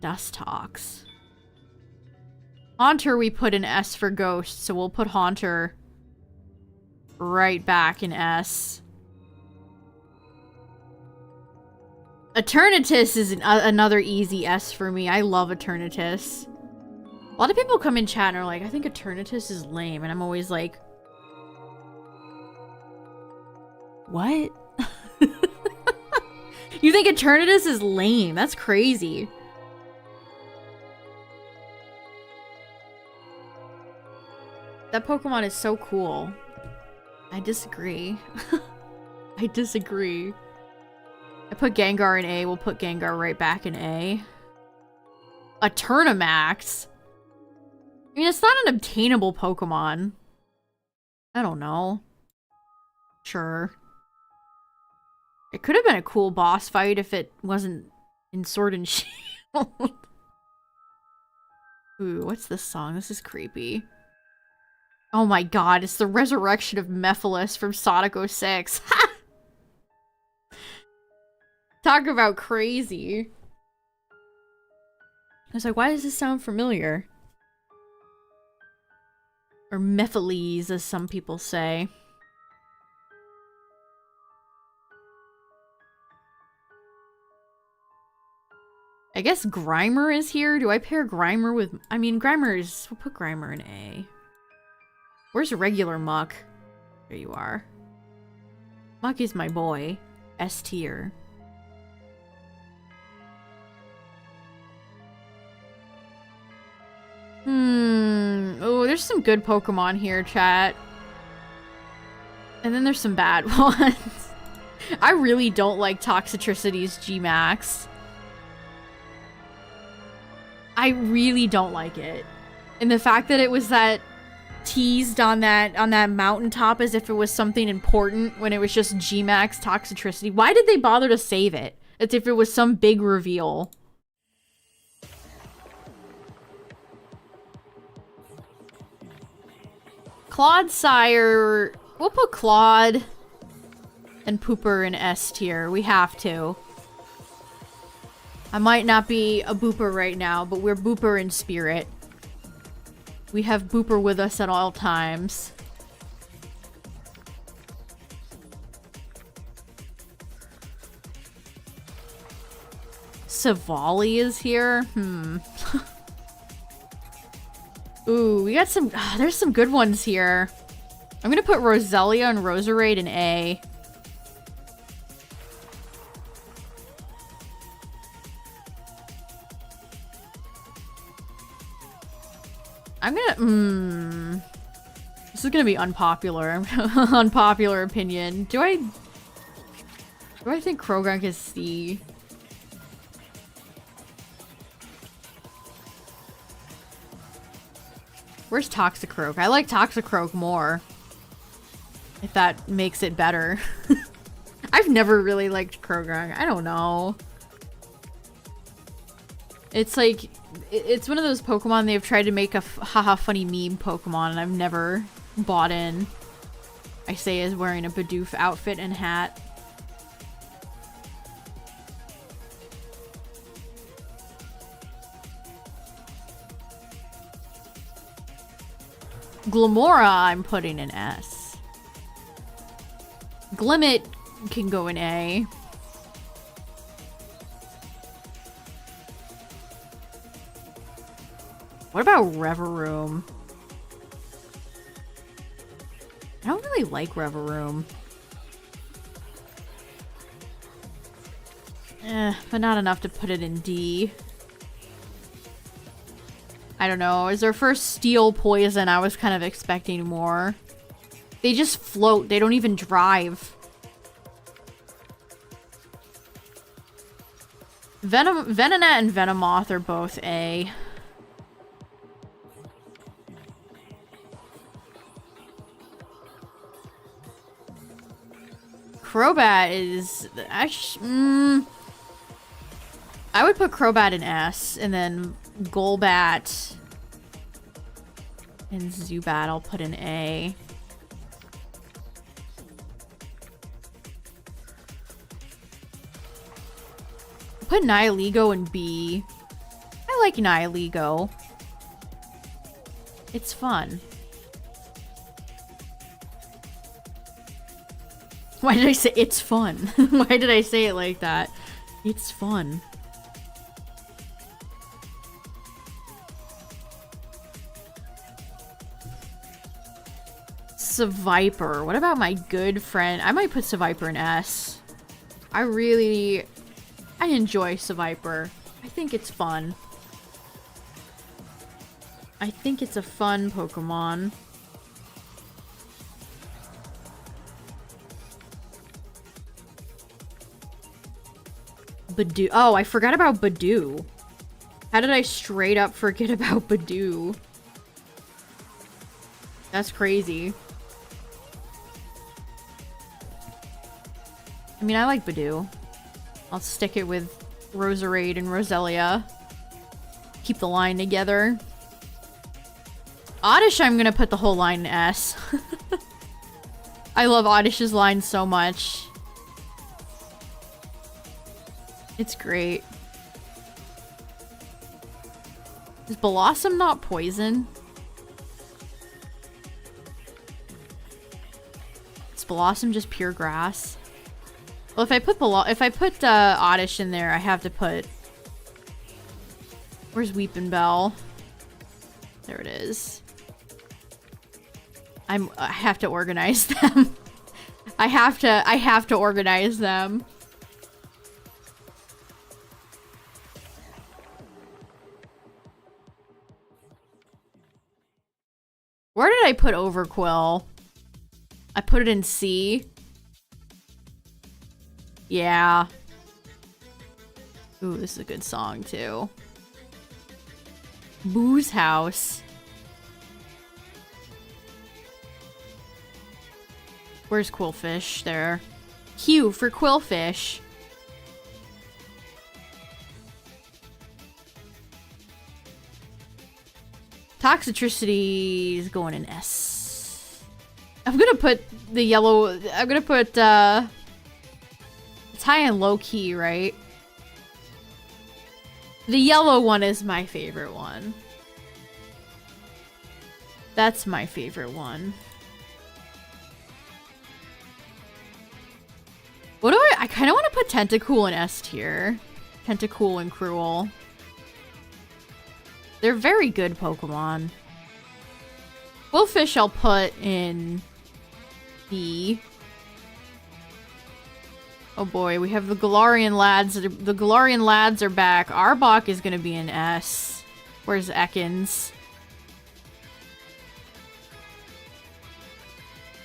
Dustox. Haunter we put in S for Ghost, so we'll put Haunter right back in S. Eternatus is another easy S for me. I love Eternatus. A lot of people come in chat and are like, I think Eternatus is lame, and I'm always like, what? You think Eternatus is lame? That's crazy. That Pokemon is so cool. I disagree. I disagree. I put Gengar in A. We'll put Gengar right back in A. Eternamax? I mean, it's not an obtainable Pokemon. I don't know. Sure. It could have been a cool boss fight if it wasn't in Sword and Shield. Ooh, what's this song? This is creepy. Oh my god, it's the resurrection of Mephiles from Sonic 06. Talk about crazy. I was like, why does this sound familiar? Or Mephiles, as some people say. I guess Grimer is here. Do I pair Grimer with... I mean, Grimer is... We'll put Grimer in A. Where's regular Muck? There you are. Muck is my boy. S tier. Oh, there's some good Pokemon here, chat. And then there's some bad ones. I really don't like Toxtricity's G-Max. I really don't like it. And the fact that it was that teased on that mountaintop as if it was something important when it was just G-Max Toxtricity. Why did they bother to save it? As if it was some big reveal. Clodsire. We'll put Claude and Pooper in S tier. We have to. I might not be a Booper right now, but we're Booper in spirit. We have Booper with us at all times. Savali is here? Ooh, we got some... there's some good ones here. I'm gonna put Roselia and Roserade in A. I'm gonna... This is gonna be unpopular. Unpopular opinion. Do I think Krogunk is C? Where's Toxicroak? I like Toxicroak more. If that makes it better. I've never really liked Krogunk. I don't know. It's like... It's one of those Pokemon they've tried to make a haha funny meme Pokemon, and I've never bought in. I say as wearing a Bidoof outfit and hat. Glamora I'm putting in S. Glimmet can go in A. What about Reveroom? I don't really like Reveroom. But not enough to put it in D. I don't know. As their first Steel Poison, I was kind of expecting more. They just float. They don't even drive. Venonat and Venomoth are both A. Crobat is... I would put Crobat in S, and then Golbat and Zubat I'll put in A. I'll put Nihilego in B. I like Nihilego. It's fun. Why did I say it's fun? Why did I say it like that? It's fun. Seviper. What about my good friend? I might put Seviper in S. I enjoy Seviper. I think it's fun. I think it's a fun Pokemon. Badoo. Oh, I forgot about Badoo. How did I straight up forget about Badoo? That's crazy. I mean, I like Badoo. I'll stick it with Roserade and Roselia. Keep the line together. Oddish, I'm gonna put the whole line in S. I love Oddish's line so much. It's great. Is Blossom not poison? Is Blossom just pure grass? Well, if I put Oddish in there, I have to put... Where's Weepin' Bell? There it is. I have to organize them. I have to organize them. Where did I put Overquill? I put it in C. Yeah. Ooh, this is a good song too. Boo's House. Where's Quillfish? There. Q for Quillfish. Toxicity is going in S. I'm gonna put the yellow... I'm gonna put, it's high and low key, right? The yellow one is my favorite one. That's my favorite one. What do I kind of want to put Tentacool in S tier. Tentacool and Cruel. They're very good Pokemon. Quillfish I'll put in B. Oh boy, we have the Galarian lads. The Galarian lads are back. Arbok is gonna be in S. Where's Ekans?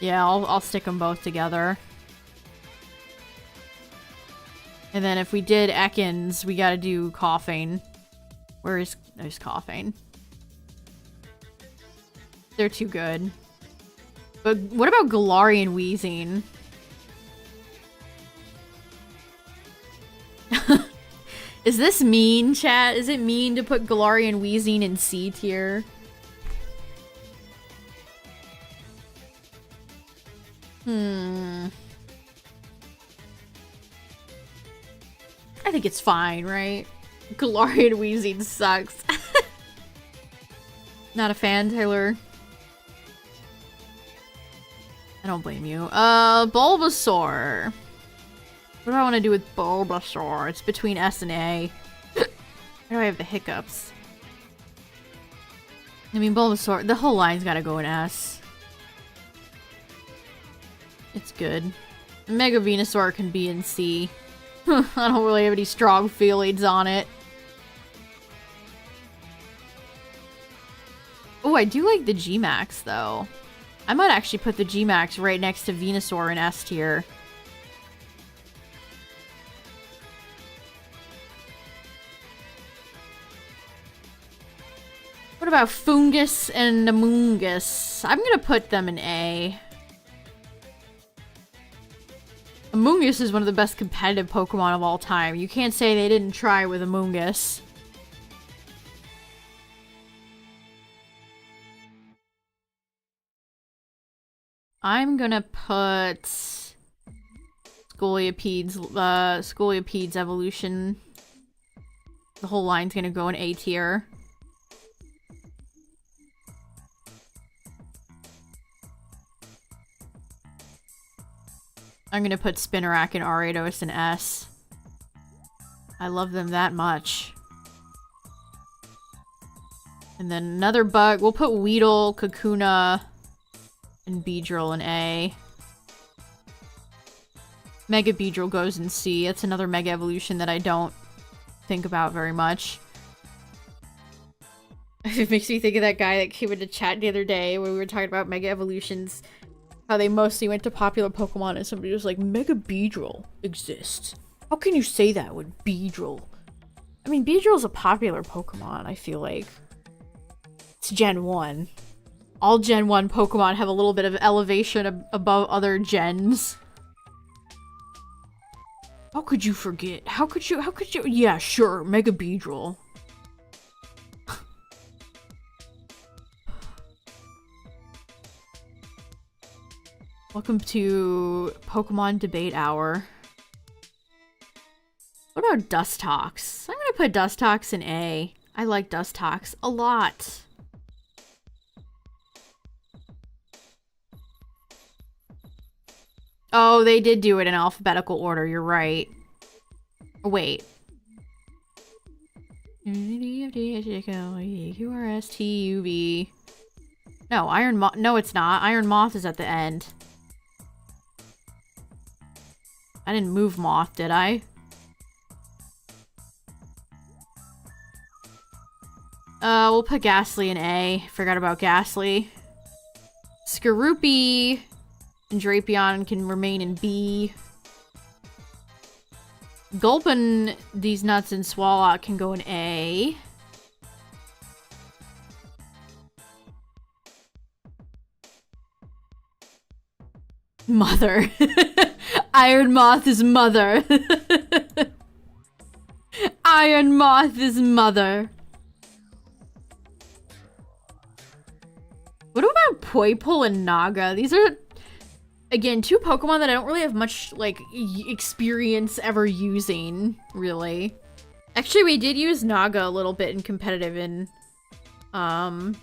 Yeah, I'll stick them both together. And then if we did Ekans, we gotta do Coughing. There's Coughing. They're too good. But what about Galarian Wheezing? Is this mean, chat? Is it mean to put Galarian Wheezing in C tier? I think it's fine, right? Galarian Wheezing sucks. Not a fan, Taylor. I don't blame you. Bulbasaur. What do I want to do with Bulbasaur? It's between S and A. Why do I have the hiccups? I mean, Bulbasaur, the whole line's gotta go in S. It's good. Mega Venusaur can be in C. I don't really have any strong feelings on it. Oh, I do like the G-Max, though. I might actually put the G-Max right next to Venusaur in S tier. What about Fungus and Amoonguss? I'm gonna put them in A. Amoonguss is one of the best competitive Pokemon of all time. You can't say they didn't try with Amoonguss. I'm gonna put Scoliopede's evolution. The whole line's gonna go in A tier. I'm gonna put Spinarak and Ariados in S. I love them that much. And then another bug. We'll put Weedle, Kakuna, and Beedrill in A. Mega Beedrill goes in C. That's another Mega Evolution that I don't think about very much. It makes me think of that guy that came into chat the other day when we were talking about Mega Evolutions. How they mostly went to popular Pokemon and somebody was like, Mega Beedrill exists. How can you say that with Beedrill? I mean, Beedrill's a popular Pokemon, I feel like. It's Gen 1. All Gen 1 Pokemon have a little bit of elevation above other gens. How could you forget? How could you? Yeah, sure, Mega Beedrill. Welcome to Pokemon Debate Hour. What about Dustox? I'm gonna put Dustox in A. I like Dustox a lot. Oh, they did do it in alphabetical order, you're right. Oh, wait. QRSTUV. No, Iron Moth. No, it's not. Iron Moth is at the end. I didn't move Moth, did I? We'll put Ghastly in A. Forgot about Ghastly. Skorupi and Drapion can remain in B. Gulpin, these nuts, and Swallow can go in A. Mother. Iron Moth is mother. Iron Moth is mother. What about Poipole and Naga? These are, again, two Pokemon that I don't really have much, like, experience ever using, really. Actually, we did use Naga a little bit in competitive in, Sword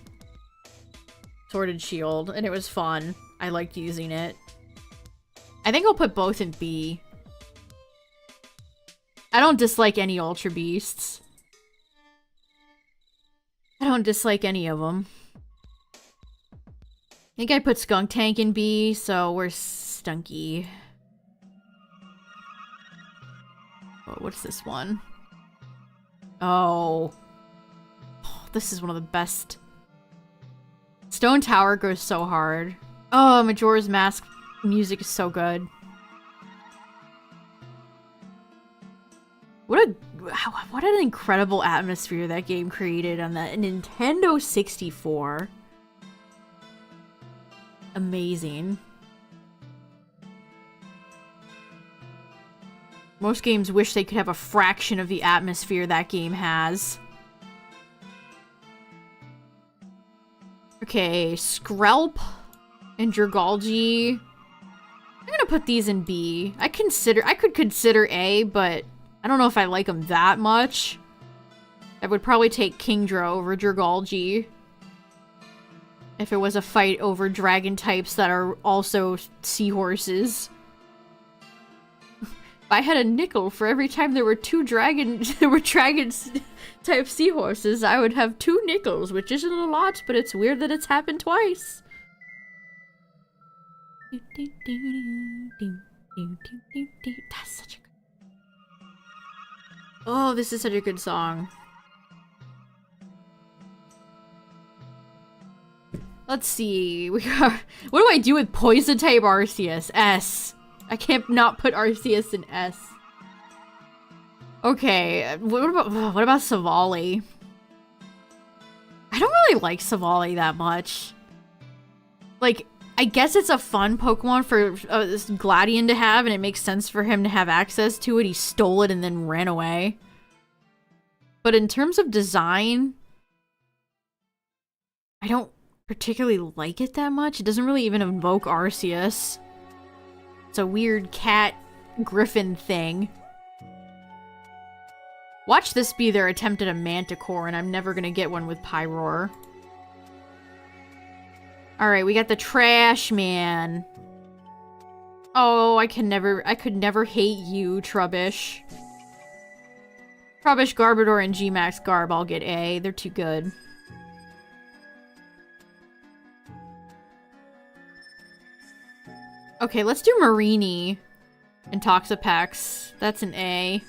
and Shield, and it was fun. I liked using it. I think I'll put both in B. I don't dislike any Ultra Beasts. I don't dislike any of them. I think I put Skuntank in B, so we're Stunky. Oh, what's this one? Oh. This is one of the best. Stone Tower goes so hard. Oh, Majora's Mask music is so good. What an incredible atmosphere that game created on the Nintendo 64. Amazing. Most games wish they could have a fraction of the atmosphere that game has. Okay, Skrelp and Dragalge. I'm gonna put these in B. I could consider A, but I don't know if I like them that much. I would probably take Kingdra over Dragalge. If it was a fight over dragon types that are also seahorses. If I had a nickel for every time there were dragon type seahorses, I would have 2 nickels, which isn't a lot, but it's weird that it's happened twice. That's such a good... Oh, this is such a good song. Let's see. What do I do with Poison type Arceus? S. I can't not put Arceus in S. Okay, what about Savali? I don't really like Savali that much. Like, I guess it's a fun Pokemon for this Gladion to have, and it makes sense for him to have access to it. He stole it and then ran away. But in terms of design, I don't particularly like it that much. It doesn't really even invoke Arceus. It's a weird cat griffin thing. Watch this be their attempt at a Manticore, and I'm never gonna get one with Pyroar. Alright, we got the Trash Man. Oh, I could never hate you, Trubbish. Trubbish, Garbodor, and G-Max Garb, I'll get A. They're too good. Okay, let's do Marini and Toxapex. That's an A.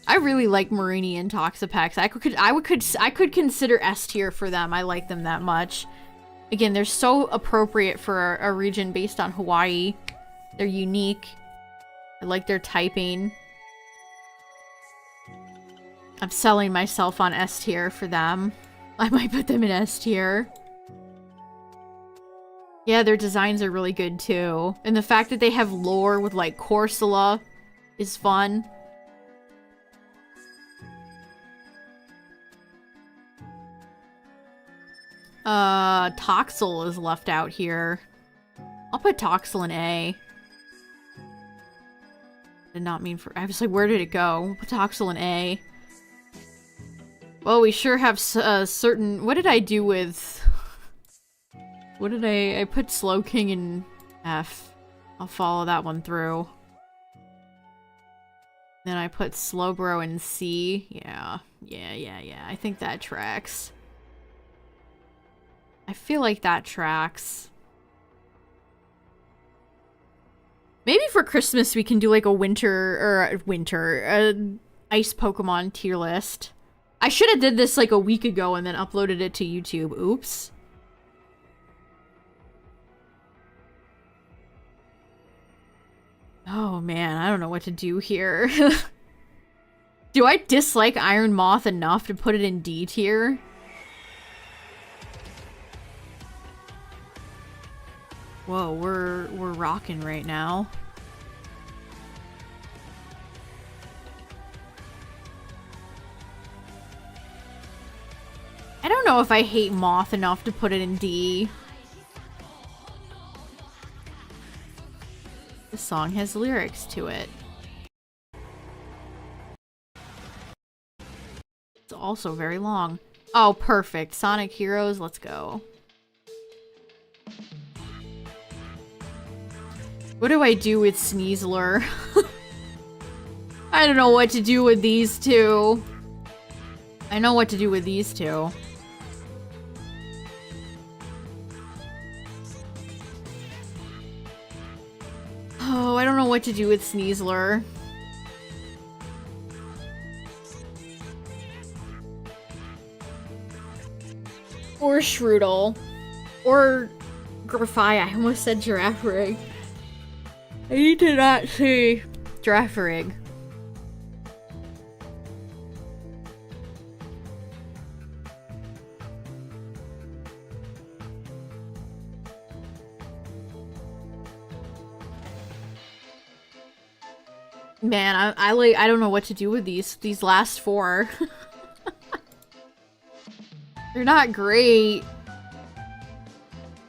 I really like Marini and Toxapex. I could consider S tier for them. I like them that much. Again, they're so appropriate for a region based on Hawaii. They're unique. I like their typing. I'm selling myself on S tier for them. I might put them in S tier. Yeah, their designs are really good too. And the fact that they have lore with like Corsola is fun. Toxel is left out here. I'll put Toxel in A. Did not mean for- I was like, where did it go? We'll put Toxel in A. Well, we sure have certain- what did I do with- what did I put Slow King in F. I'll follow that one through. Then I put Slowbro in C. Yeah. I think that tracks. I feel like that tracks. Maybe for Christmas we can do like a ice Pokemon tier list. I should have did this like a week ago and then uploaded it to YouTube. Oops. Oh man, I don't know what to do here. Do I dislike Iron Moth enough to put it in D tier? Whoa, we're rocking right now. I don't know if I hate Moth enough to put it in D. The song has lyrics to it. It's also very long. Oh, perfect. Sonic Heroes, let's go. What do I do with Sneasler? I don't know what to do with these two. I know what to do with these two. Oh, I don't know what to do with Sneasler. Or Shroodle. Or Grafai. I almost said Girafarig. I need to not say Girafarig. Man, I don't know what to do with these last four. They're not great.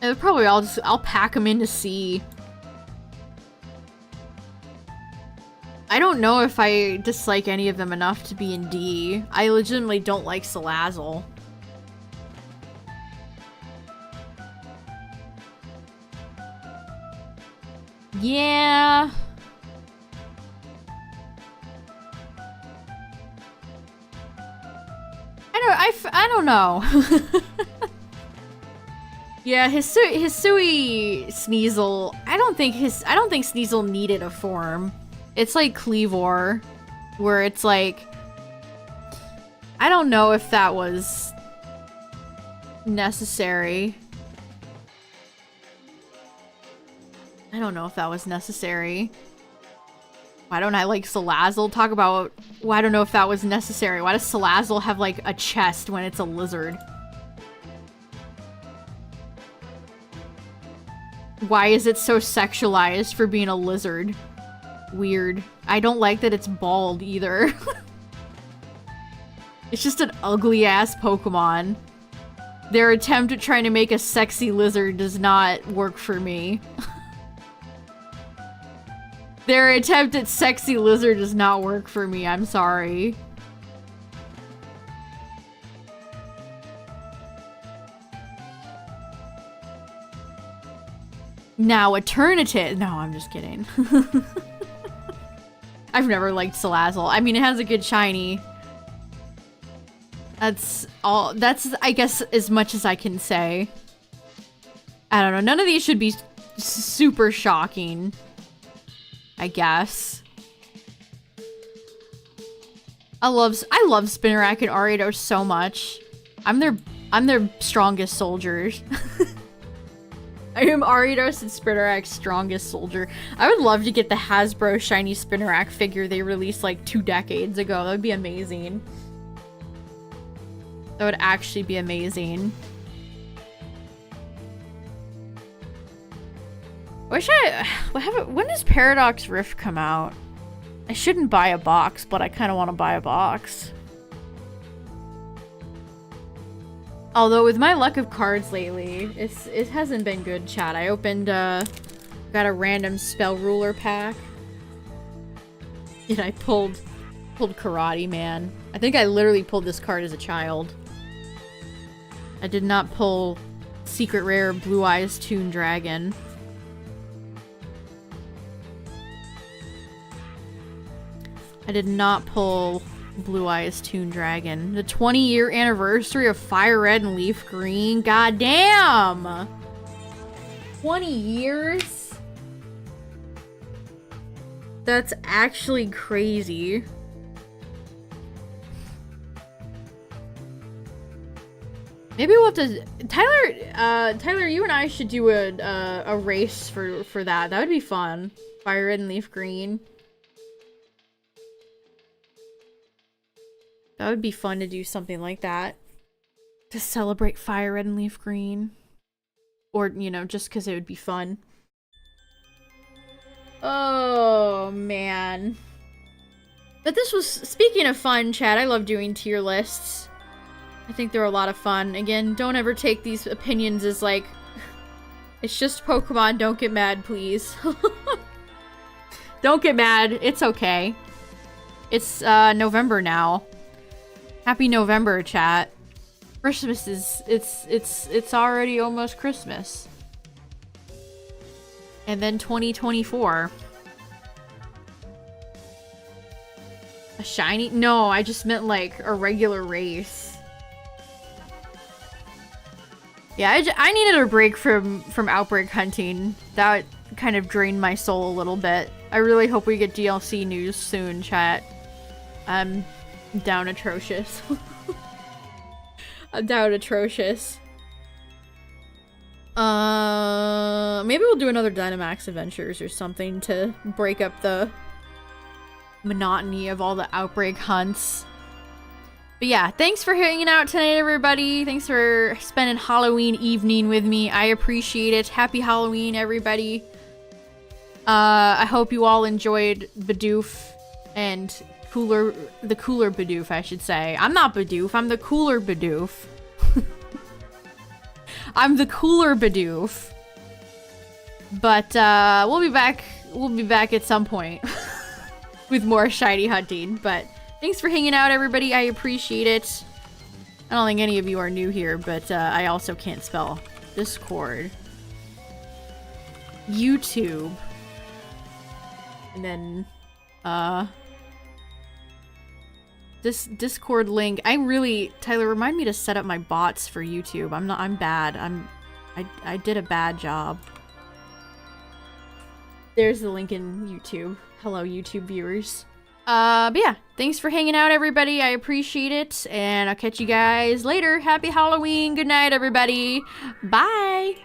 And probably I'll pack them into C. I don't know if I dislike any of them enough to be in D. I legitimately don't like Salazzle. Yeah. I don't know. Yeah, Hisui Sneasel. I don't think Sneasel needed a form. It's like Cleavor, where it's like, I don't know if that was necessary. I don't know if that was necessary. Why don't I like Salazzle? Talk about, well, I don't know if that was necessary. Why does Salazzle have like a chest when it's a lizard? Why is it so sexualized for being a lizard? Weird. I don't like that it's bald either. It's just an ugly ass Pokemon. Their attempt at trying to make a sexy lizard does not work for me. Their attempt at sexy lizard does not work for me, I'm sorry. Now Eternatus. No, I'm just kidding. I've never liked Salazzle. I mean, it has a good shiny. That's all. That's, I guess, as much as I can say. I don't know. None of these should be super shocking, I guess. I love Spinarak and Ariados so much. I'm their strongest soldiers. I am Ariados and Spinarak's strongest soldier. I would love to get the Hasbro shiny Spinarak figure they released like 2 decades ago. That would be amazing. That would actually be amazing. When does Paradox Rift come out? I shouldn't buy a box, but I kind of want to buy a box. Although with my luck of cards lately, it hasn't been good, chat. I opened, got a random spell ruler pack. And I pulled Karate Man. I think I literally pulled this card as a child. I did not pull Secret Rare Blue Eyes Toon Dragon. I did not pull Blue Eyes Toon Dragon. The 20-year anniversary of Fire Red and Leaf Green. God damn! 20 years? That's actually crazy. Maybe we'll have to... Tyler, you and I should do a race for that. That would be fun. Fire Red and Leaf Green. That would be fun to do something like that. To celebrate Fire Red and Leaf Green. Or, you know, just because it would be fun. Oh, man. But this was... Speaking of fun, chat, I love doing tier lists. I think they're a lot of fun. Again, don't ever take these opinions as like... It's just Pokemon, don't get mad, please. Don't get mad, it's okay. It's, November now. Happy November, chat. Christmas is... It's already almost Christmas. And then 2024. A shiny? No, I just meant like a regular race. Yeah, I needed a break from outbreak hunting. That kind of drained my soul a little bit. I really hope we get DLC news soon, chat. I'm down atrocious. I'm down atrocious. Maybe we'll do another Dynamax Adventures or something to break up the monotony of all the outbreak hunts. But yeah, thanks for hanging out tonight, everybody. Thanks for spending Halloween evening with me. I appreciate it. Happy Halloween, everybody. I hope you all enjoyed Bidoof and the cooler Bidoof, I should say. I'm not Bidoof, I'm the cooler Bidoof. I'm the cooler Bidoof. But we'll be back at some point with more shiny hunting. But thanks for hanging out, everybody. I appreciate it. I don't think any of you are new here, but I also can't spell. Discord. YouTube. And then this Discord link. Tyler, remind me to set up my bots for YouTube. I'm bad. I did a bad job. There's the link in YouTube. Hello, YouTube viewers. But yeah, thanks for hanging out, everybody. I appreciate it, and I'll catch you guys later. Happy Halloween. Good night, everybody. Bye.